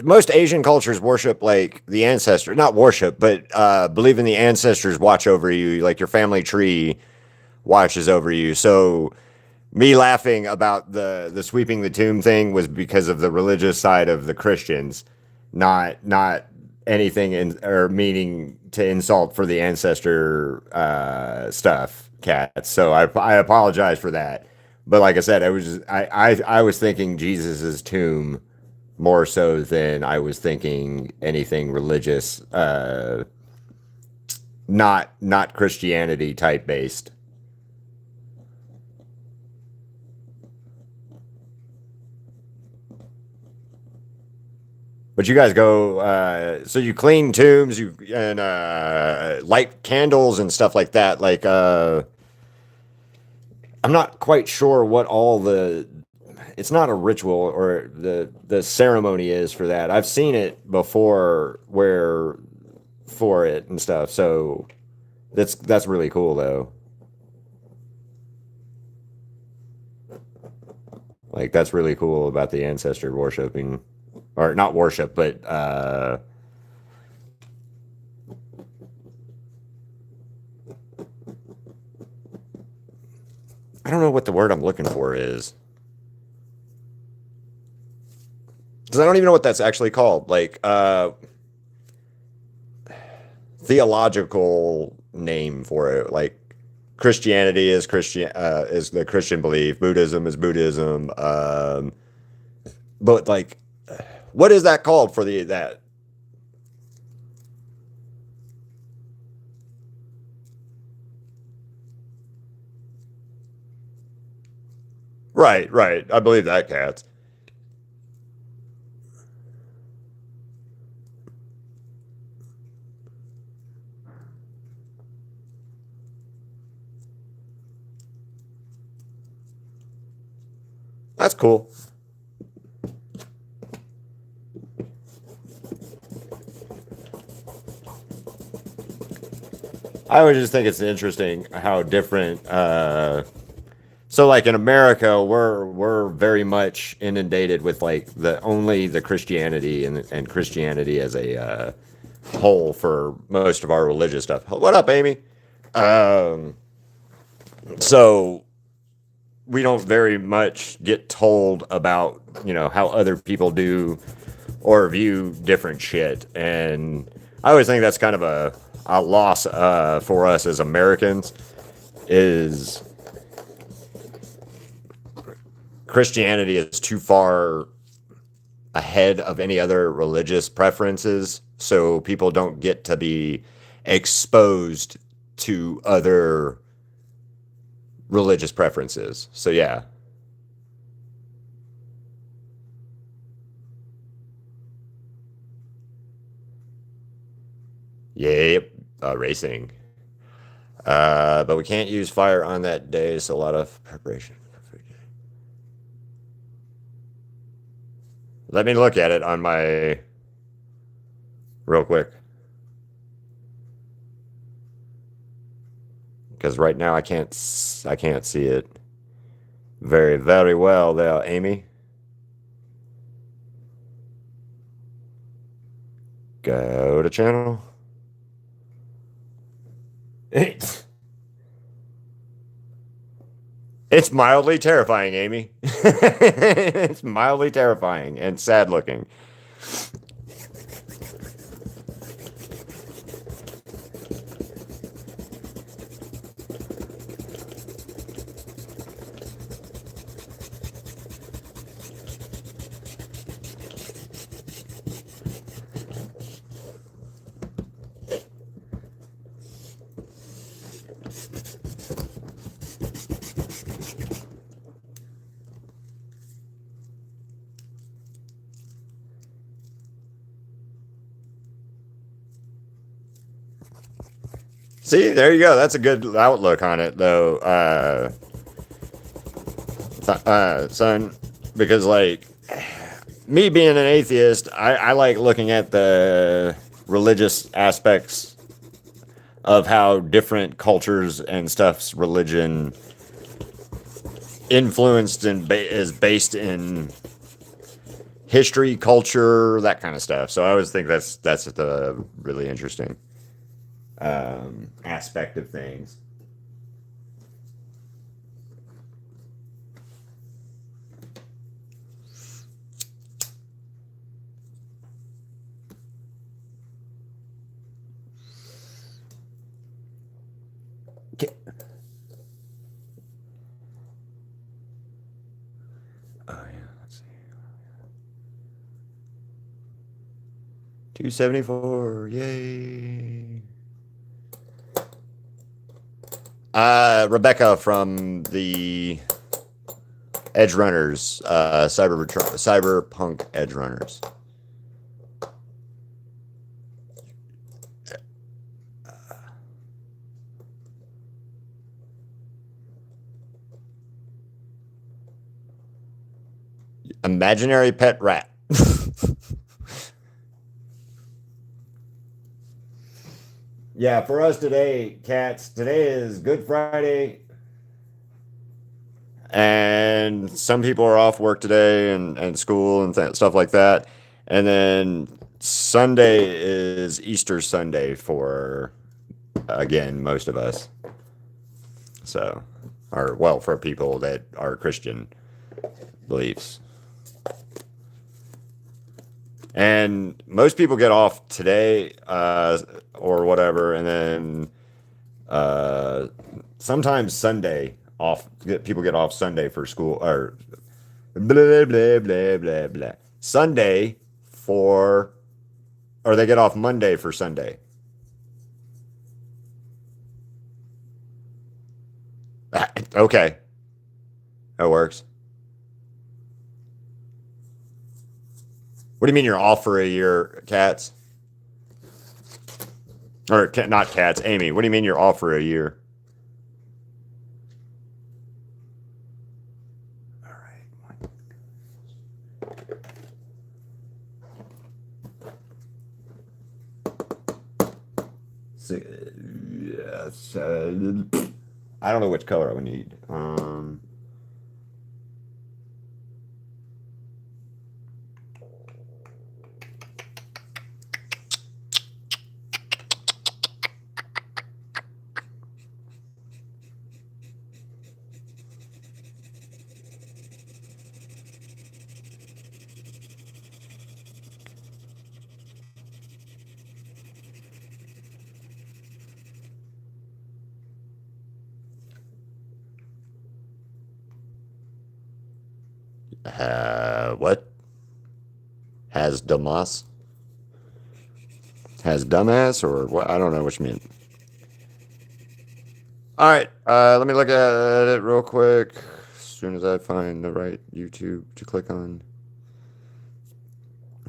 most Asian cultures worship like the ancestor, not worship, but believe in the ancestors watch over you, like your family tree watches over you. So me laughing about the sweeping the tomb thing was because of the religious side of the Christians, not anything in or meaning to insult for the ancestor stuff, cats. So I apologize for that. But like I said, I was thinking Jesus's tomb more so than I was thinking anything religious, not Christianity type based. But you guys go, so you clean tombs, you and light candles and stuff like that. Like, I'm not quite sure what all the. It's not a ritual or the ceremony is for that. I've seen it before where for it and stuff. So that's really cool though. Like that's really cool about the ancestor worshiping, or not worship, but I don't know what the word I'm looking for is. Because I don't even know what that's actually called. Like theological name for it. Like Christianity is is the Christian belief. Buddhism is Buddhism. But like, what is that called for the that? Right, right. I believe that, cats. That's cool. I would just think it's interesting how different. So, like in America, we're very much inundated with like the Christianity and Christianity as a whole for most of our religious stuff. What up, Amy? Um, so we don't very much get told about how other people do or view different shit, and I always think that's kind of a loss for us as Americans is Christianity is too far ahead of any other religious preferences, so people don't get to be exposed to other religious preferences. So yeah. Yep. Racing. But we can't use fire on that day, so a lot of preparation. Let me look at it on my real quick. Because right now I can't see it very, very well there, Amy. Go to channel. It's it's mildly terrifying, Amy. It's mildly terrifying and sad looking. See, there you go. That's a good outlook on it, though, son. Because, like, me being an atheist, I like looking at the religious aspects of how different cultures and stuff's religion influenced and is based in history, culture, that kind of stuff. So I always think that's the really interesting aspect of things. Oh yeah, let's see. 274, yay. Rebecca from the Edgerunners, Cyberpunk Edgerunners. Imaginary pet rat. Yeah, for us today, cats, today is Good Friday, and some people are off work today and school and stuff like that. And then Sunday is Easter Sunday for, again, most of us. So, or, well, for people that are Christian beliefs. And most people get off today or whatever, and then sometimes Sunday off. People get off Sunday for school or blah blah blah blah blah. Sunday for, or they get off Monday for Sunday. Okay, that works. What do you mean you're off for a year, cats? Or not cats, Amy. What do you mean you're off for a year? All right. So, yes, I don't know which color I would need. What? Has dumbass? Has dumbass or what? I don't know what you mean. All right, let me look at it real quick. As soon as I find the right YouTube to click on.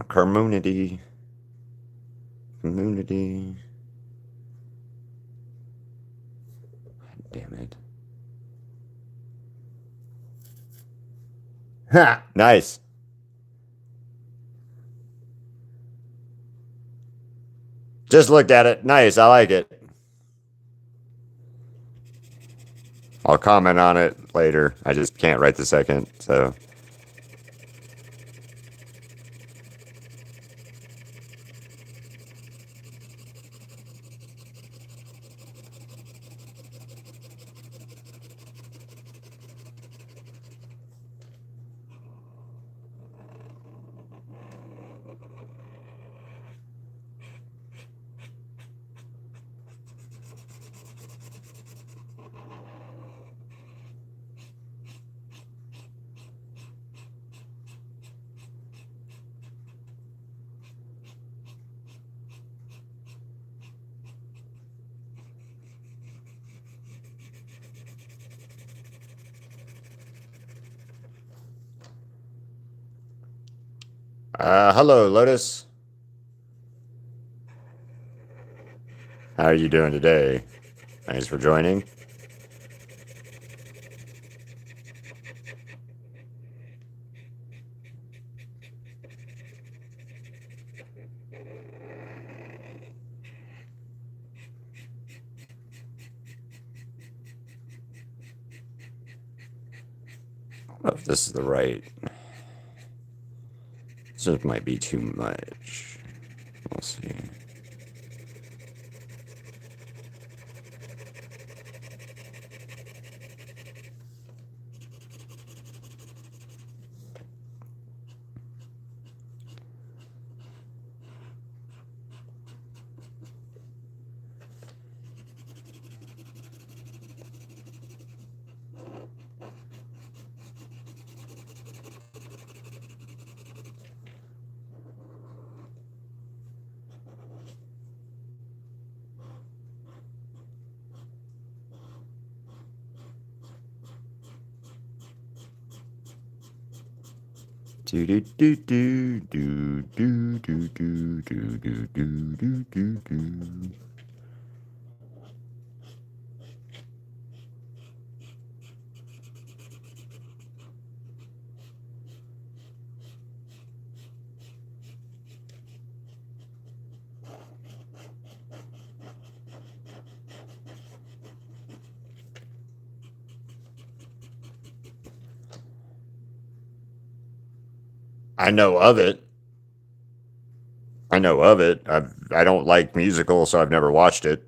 Community. Community. Damn it. Ha! Nice. Just looked at it. Nice. I like it. I'll comment on it later. I just can't right the second. So. Hello, Lotus. How are you doing today? Thanks for joining. I don't know if this is the right. This might be too much. We'll see. Do do do do do do do do do do do do do. I know of it. I know of it. I don't like musicals, so I've never watched it.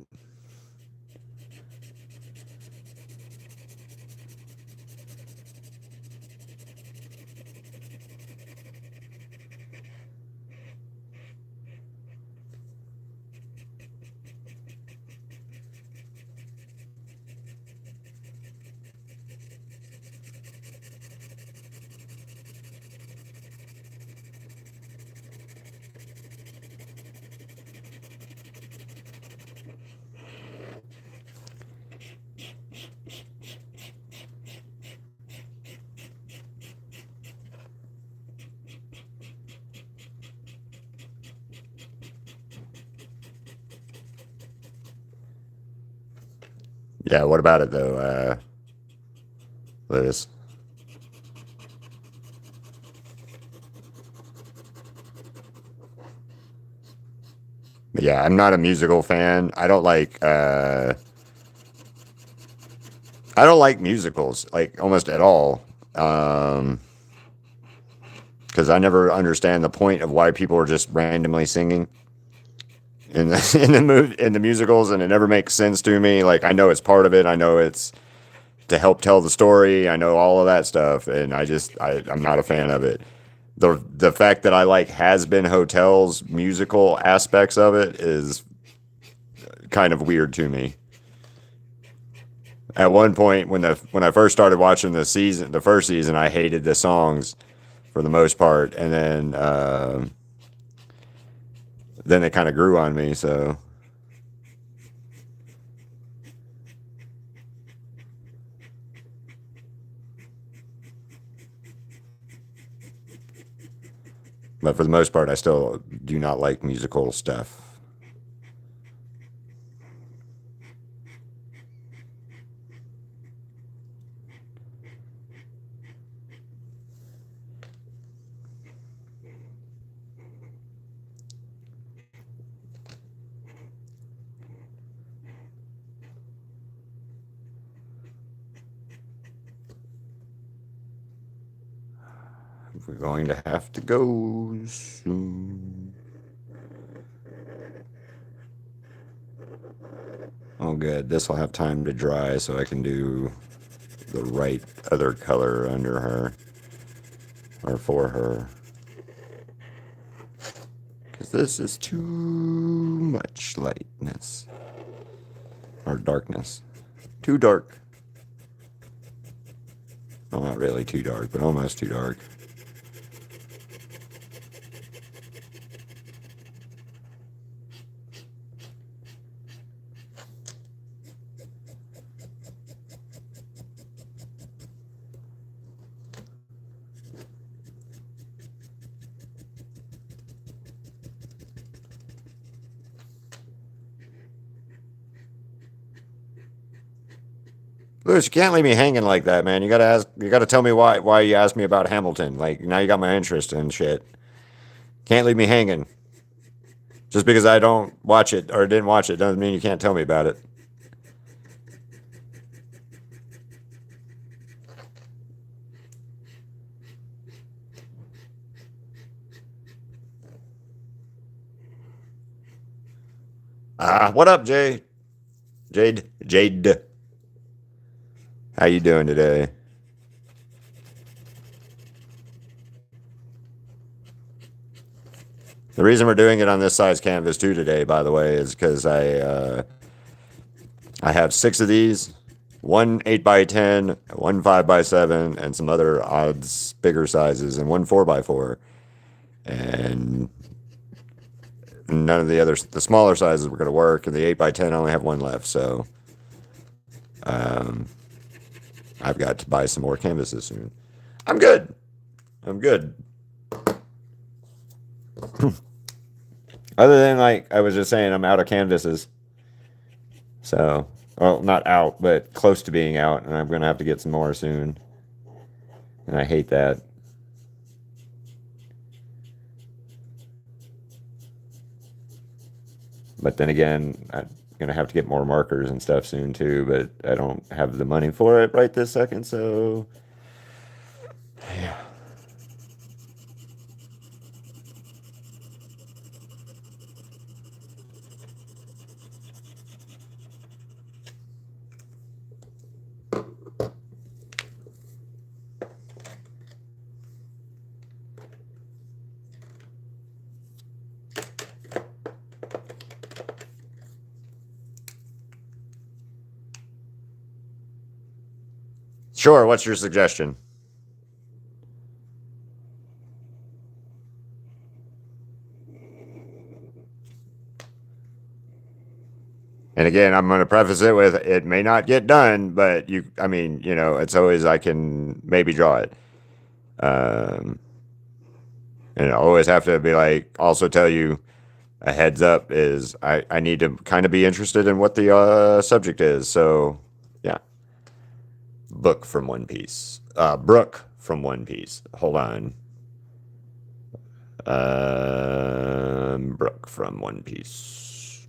Yeah, what about it though, Liz? Yeah, I'm not a musical fan. I don't like musicals like almost at all. Because I never understand the point of why people are just randomly singing in the musicals, and it never makes sense to me. Like I know it's part of it. I know it's to help tell the story. I know all of that stuff, and I'm not a fan of it. The fact that I like Has Been Hotel's musical aspects of it is kind of weird to me. At one point, when I first started watching the first season, I hated the songs for the most part, and then then it kind of grew on me. So, but for the most part, I still do not like musical stuff. We're going to have to go soon. Oh, good. This will have time to dry so I can do the right other color under her or for her. Because this is too much lightness or darkness. Too dark. Well, not really too dark, but almost too dark. Louis, you can't leave me hanging like that, man. You gotta ask. You gotta tell me why you asked me about Hamilton. Like now you got my interest and shit. Can't leave me hanging. Just because I don't watch it or didn't watch it doesn't mean you can't tell me about it. What up, Jay? Jade. How you doing today? The reason we're doing it on this size canvas too today, by the way, is because I have 6 of these, one 8x10, one 5x7, and some other odds bigger sizes, and one 4x4, and none of the smaller sizes were going to work, and the 8x10 I only have one left, so um, I've got to buy some more canvases soon. I'm good. I'm good. Other than like I was just saying, I'm out of canvases. So, well, not out, but close to being out, and I'm gonna have to get some more soon. And I hate that. But then again, I'm gonna have to get more markers and stuff soon too. But I don't have the money for it right this second. So, yeah. Sure. What's your suggestion? And again, I'm going to preface it with it may not get done, but I mean, it's always I can maybe draw it. Um, and I always have to be like, also tell you a heads up is I need to kind of be interested in what the subject is. So, yeah. Book from One Piece. Brooke from One Piece. Hold on. Brooke from One Piece.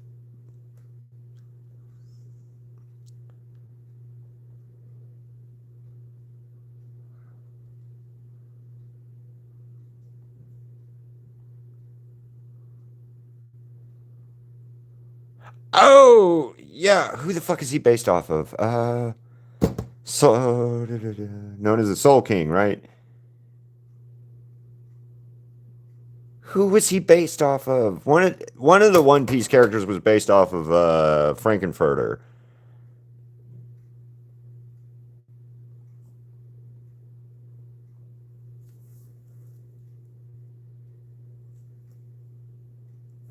Oh, yeah. Who the fuck is he based off of? So known as the Soul King, right? Who was he based off of? One of the One Piece characters was based off of Frankenfurter.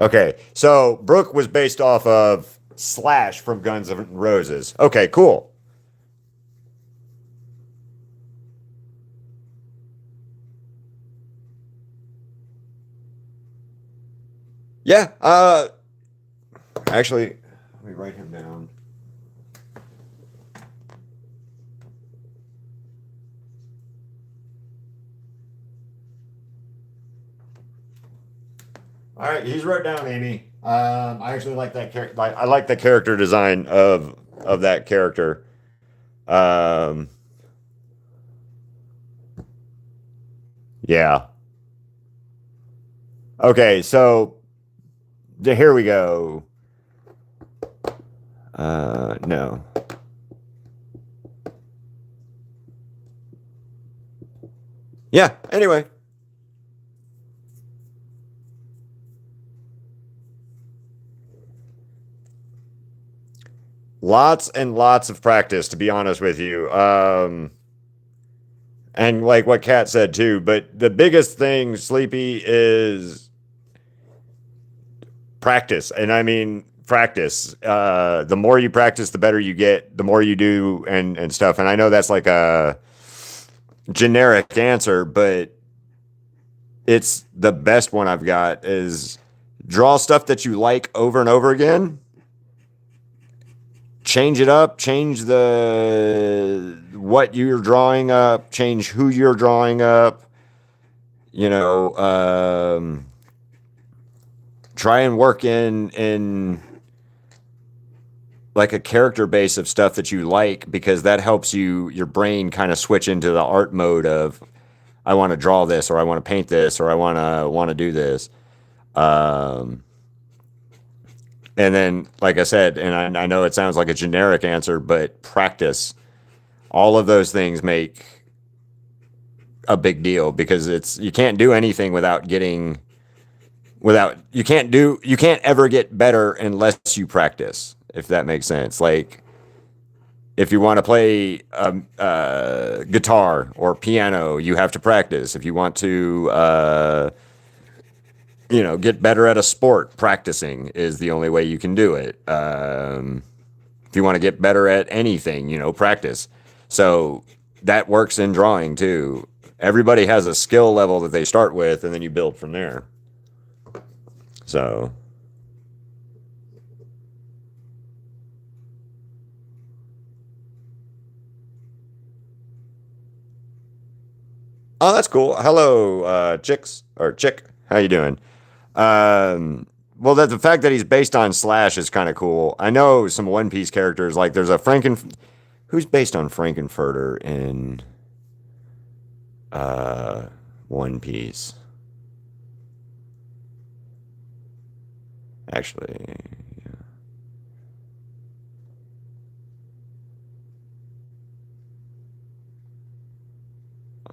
Okay, so Brooke was based off of Slash from Guns N' Roses. Okay, cool. Yeah. Actually, let me write him down. All right, he's wrote down Amy. I actually like that character. I like the character design of that character. Um, yeah. Okay, so here we go. No. Yeah. Anyway, lots and lots of practice, to be honest with you. And like what Kat said too, but the biggest thing, Sleepy, is practice. And I mean, practice. The more you practice, the better you get, the more you do and stuff. And I know that's like a generic answer, but it's the best one I've got is draw stuff that you like over and over again. Change it up, change the what you're drawing up, change who you're drawing up, you know, try and work in like a character base of stuff that you like because that helps your brain kind of switch into the art mode of I want to draw this or I want to paint this or I want to do this. Um, and then, like I said, and I know it sounds like a generic answer, but practice. All of those things make a big deal because it's you can't do anything without you can't ever get better unless you practice. If that makes sense, like if you want to play guitar or piano, you have to practice. If you want to, get better at a sport, practicing is the only way you can do it. If you want to get better at anything, practice. So that works in drawing too. Everybody has a skill level that they start with, and then you build from there. So, oh, that's cool. Hello, chicks or chick. How you doing? Well, that the fact that he's based on Slash is kind of cool. I know some One Piece characters like there's a Franken who's based on Frankenfurter in uh One Piece. Actually,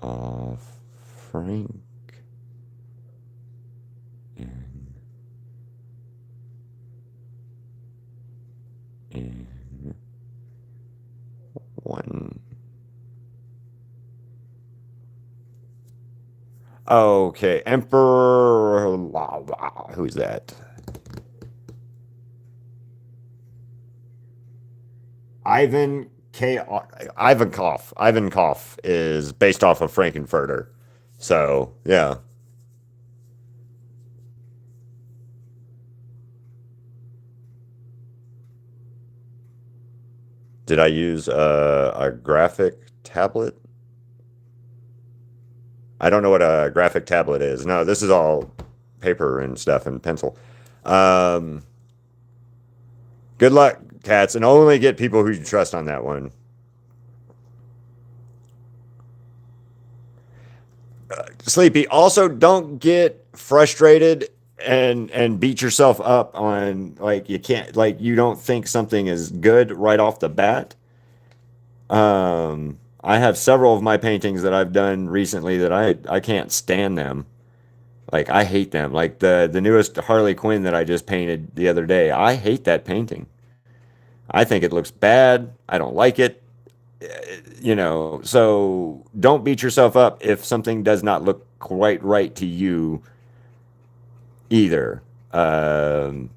uh, Frank in, in one. Okay, Emperor. Who's that? Ivan K. Ivankov. Ivankov is based off of Frankenfurter. So yeah. Did I use a graphic tablet? I don't know what a graphic tablet is. No, this is all paper and stuff and pencil. Um, Good luck, cats, and only get people who you trust on that one. Sleepy. Also, don't get frustrated and beat yourself up on like you can't like you don't think something is good right off the bat. I have several of my paintings that I've done recently that I can't stand them. Like I hate them. Like the newest Harley Quinn that I just painted the other day. I hate that painting. I think it looks bad. I don't like it. So don't beat yourself up if something does not look quite right to you either. Um,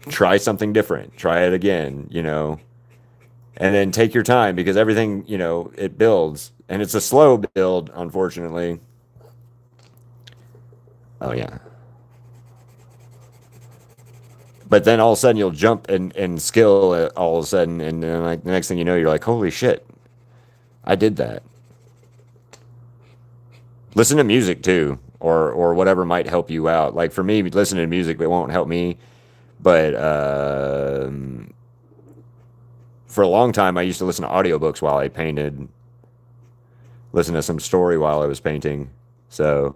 Try something different. Try it again, and then take your time because everything, it builds and it's a slow build, unfortunately. Oh, yeah. But then all of a sudden you'll jump and skill it all of a sudden. And then like the next thing you know, you're like, holy shit, I did that. Listen to music too, or whatever might help you out. Like for me, listening to music, it won't help me. But for a long time, I used to listen to audiobooks while I painted, listen to some story while I was painting. So,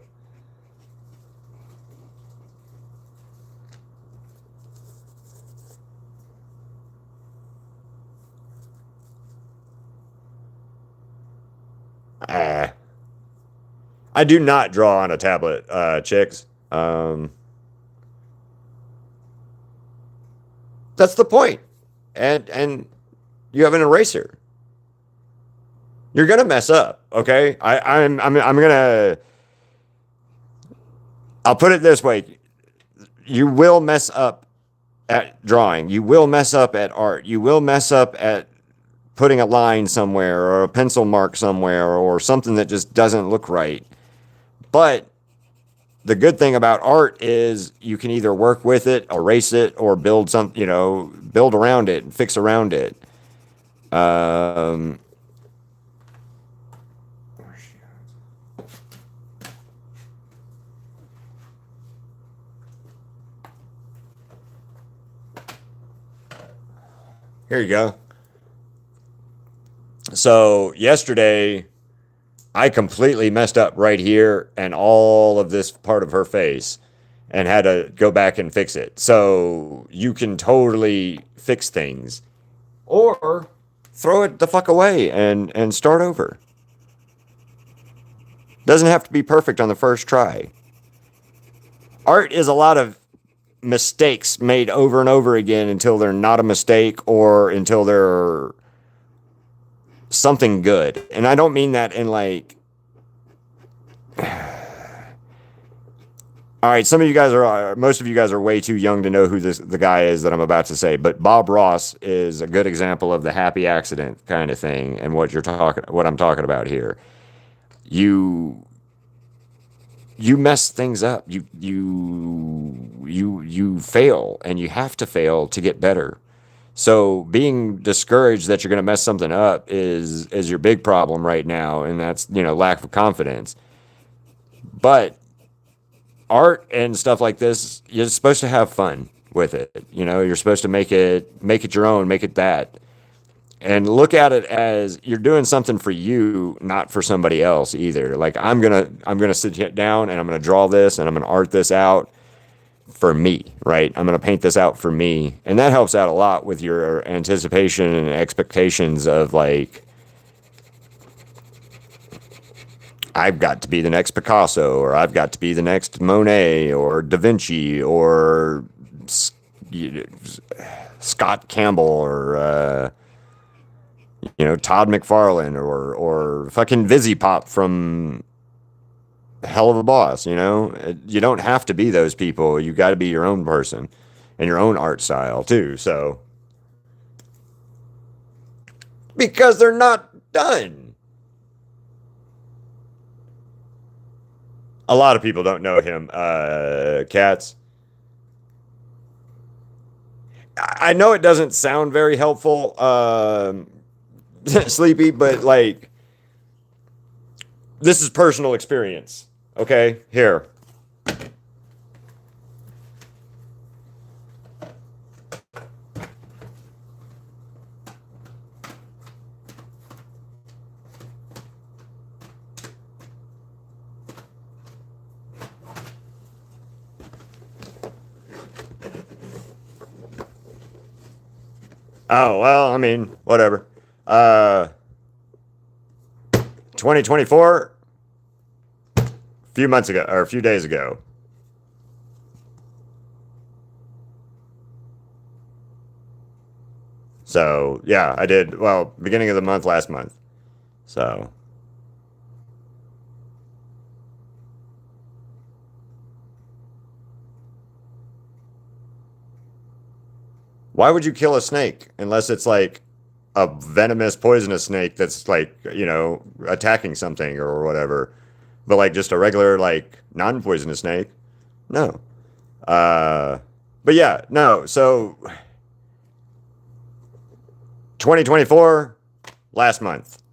ah, I do not draw on a tablet, chicks. That's the point. And you have an eraser. You're gonna mess up, okay? I'm gonna. I'll put it this way: you will mess up at drawing. You will mess up at art. You will mess up at putting a line somewhere or a pencil mark somewhere or something that just doesn't look right. But the good thing about art is you can either work with it, erase it, or build some, build around it and fix around it. Um, Here you go. So yesterday, I completely messed up right here and all of this part of her face and had to go back and fix it. So you can totally fix things or throw it the fuck away and start over. Doesn't have to be perfect on the first try. Art is a lot of mistakes made over and over again until they're not a mistake or until they're something good. And I don't mean that in like, all right, most of you guys are way too young to know who the guy is that I'm about to say, but Bob Ross is a good example of the happy accident kind of thing and what I'm talking about here. You mess things up. You fail and you have to fail to get better. So being discouraged that you're going to mess something up is your big problem right now, and that's, lack of confidence. But art and stuff like this, you're supposed to have fun with it. You're supposed to make it your own, make it that. And look at it as you're doing something for you, not for somebody else either. Like I'm gonna sit down and I'm gonna draw this and I'm gonna art this out for me, right? I'm gonna paint this out for me, and that helps out a lot with your anticipation and expectations of like, I've got to be the next Picasso, or I've got to be the next Monet, or Da Vinci, or Scott Campbell, or Todd McFarlane, or fucking Vizzy Pop from Hell of a Boss. You don't have to be those people. You got to be your own person and your own art style too. So because they're not done. A lot of people don't know him, Cats. I know it doesn't sound very helpful, Sleepy, but like, this is personal experience. Okay, here. Oh, well, I mean, whatever. 2024, a few months ago, or a few days ago. So, yeah, I did, well, beginning of the month last month. So, Why would you kill a snake unless it's like a venomous, poisonous snake that's like, attacking something or whatever? But like just a regular, like non-poisonous snake? No. Uh, but yeah, no. So 2024, last month,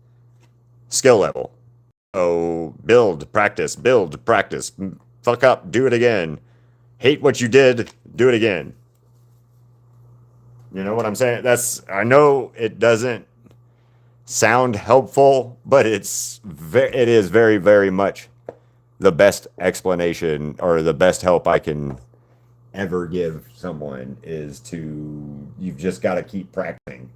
skill level. So build, practice. Fuck up, do it again. Hate what you did, do it again. You know what I'm saying? I know it doesn't sound helpful, but it is very, very much the best explanation or the best help I can ever give someone is you've just got to keep practicing.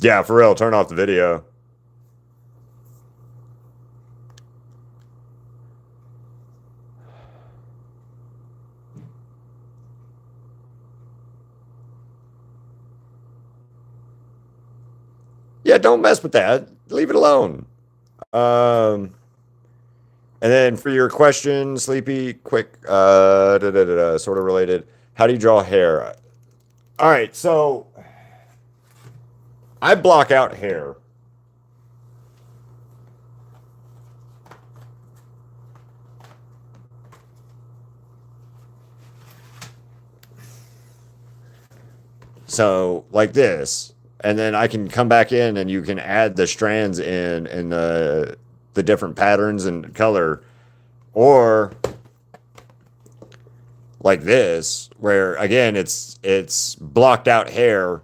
Yeah, for real, turn off the video. Yeah, don't mess with that. Leave it alone. And then for your question, Sleepy, quick, sort of related. How do you draw hair? All right, so I block out hair. So like this, and then I can come back in and you can add the strands in and the different patterns and color, or like this, where again it's blocked out hair,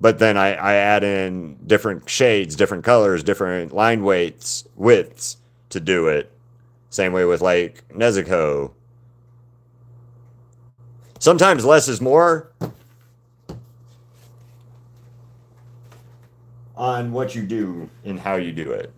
but then I add in different shades, different colors, different line widths to do it. Same way with like Nezuko. Sometimes less is more on what you do and how you do it.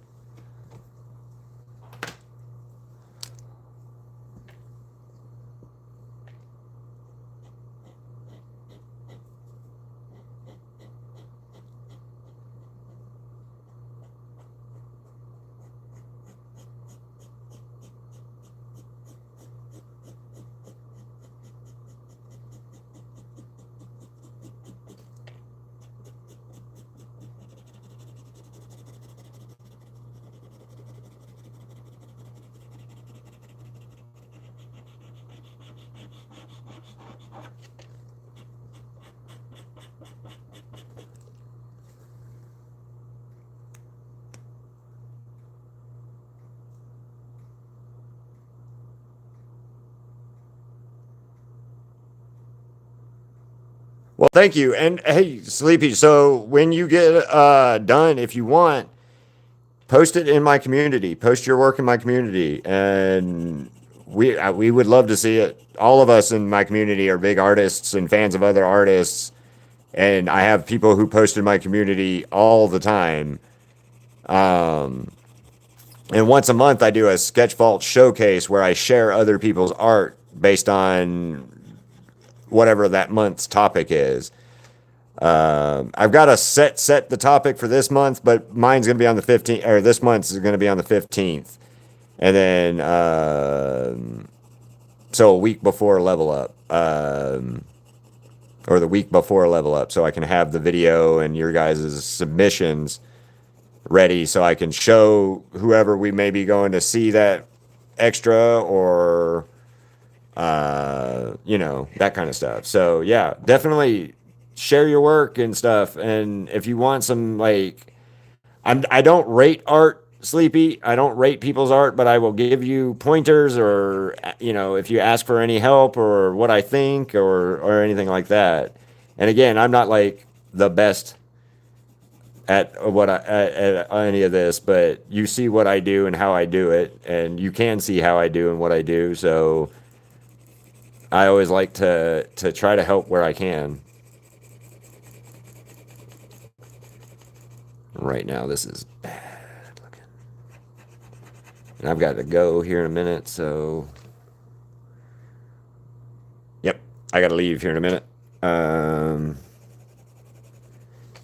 Well, thank you. And hey, Sleepy, so when you get done, if you want, post it in my community. Post your work in my community, and we would love to see it. All of us in my community are big artists and fans of other artists, and I have people who post in my community all the time. Um, and once a month, I do a Sketch Vault showcase where I share other people's art based on whatever that month's topic is. I've got a set the topic for this month, but mine's gonna be on the 15th, or this month's is gonna be on the 15th, and then so a week before level up, or the week before level up, so I can have the video and your guys' submissions ready, so I can show whoever we may be going to see that extra or that kind of stuff. So yeah, definitely share your work and stuff. And if you want some I don't rate art, Sleepy. I don't rate people's art, but I will give you pointers or if you ask for any help or what I think or anything like that. And again, I'm not like the best at at any of this, but you see what I do and how I do it, and you can see how I do and what I do. So I always like to try to help where I can. Right now, this is bad looking. And I've got to go here in a minute, so... Yep, I got to leave here in a minute.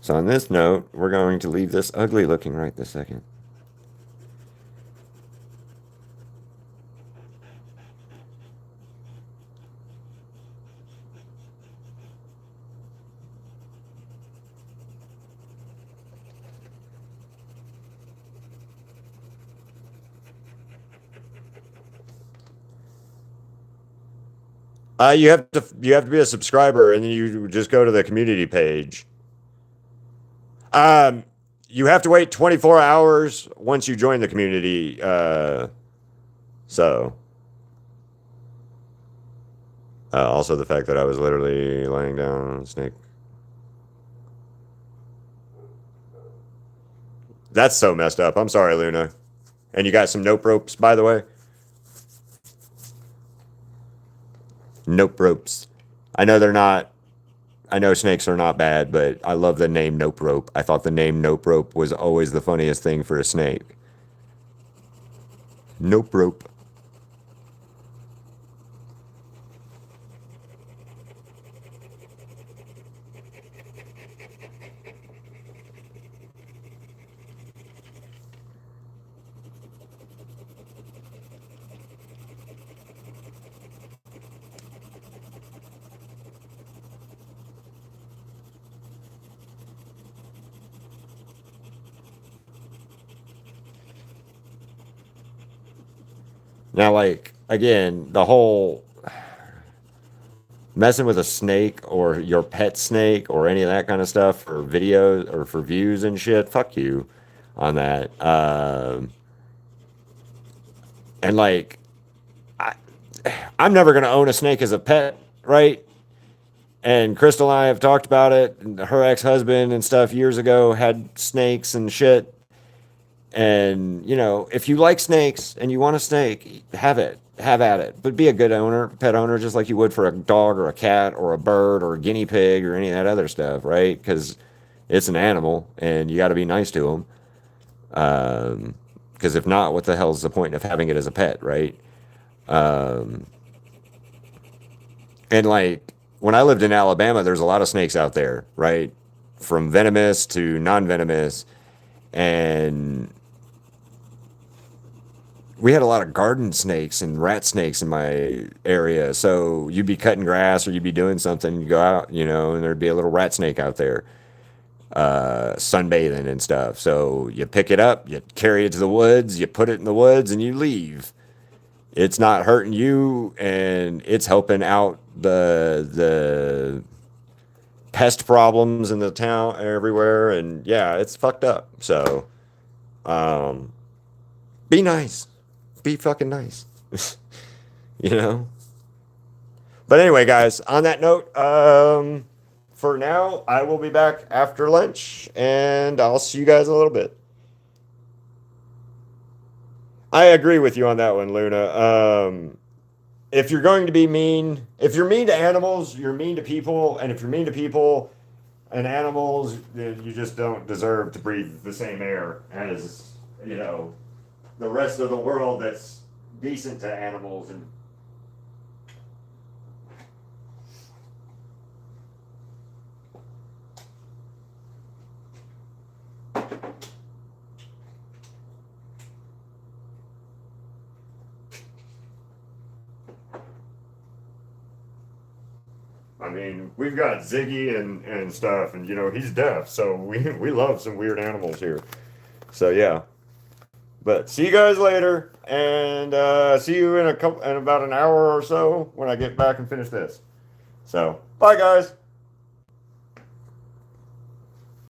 So on this note, we're going to leave this ugly looking right this second. you have to be a subscriber, and then you just go to the community page. Um, you have to wait 24 hours once you join the community. So also the fact that I was literally laying down on a snake. That's so messed up. I'm sorry, Luna. And you got some nope ropes, by the way. Nope ropes. I know they're not. I know snakes are not bad, but I love the name nope rope. I thought the name nope rope was always the funniest thing for a snake. Nope rope. Now, like, again, the whole messing with a snake or your pet snake or any of that kind of stuff for videos or for views and shit, fuck you on that. And like, I, I'm never gonna own a snake as a pet, right? And Crystal and I have talked about it. Her ex-husband and stuff years ago had snakes and shit. And if you like snakes and you want a snake, have it, have at it. But be a good owner, pet owner, just like you would for a dog or a cat or a bird or a guinea pig or any of that other stuff, right? Because it's an animal and you got to be nice to them. Because if not, what the hell's the point of having it as a pet, right? Um, and like when I lived in Alabama, there's a lot of snakes out there, right? From venomous to non-venomous, and we had a lot of garden snakes and rat snakes in my area. So you'd be cutting grass or you'd be doing something, you go out, and there'd be a little rat snake out there, sunbathing and stuff. So you pick it up, you carry it to the woods, you put it in the woods, and you leave. It's not hurting you, and it's helping out the pest problems in the town everywhere. And yeah, it's fucked up. So um, be nice. Be fucking nice. you know? But anyway, guys, on that note, for now, I will be back after lunch and I'll see you guys in a little bit. I agree with you on that one, Luna. If you're going to be mean, if you're mean to animals, you're mean to people. And if you're mean to people and animals, then you just don't deserve to breathe the same air as, the rest of the world that's decent to animals. And I mean, we've got Ziggy and stuff, and he's deaf, so we love some weird animals here. So yeah. But see you guys later, and see you in about an hour or so when I get back and finish this. So bye, guys.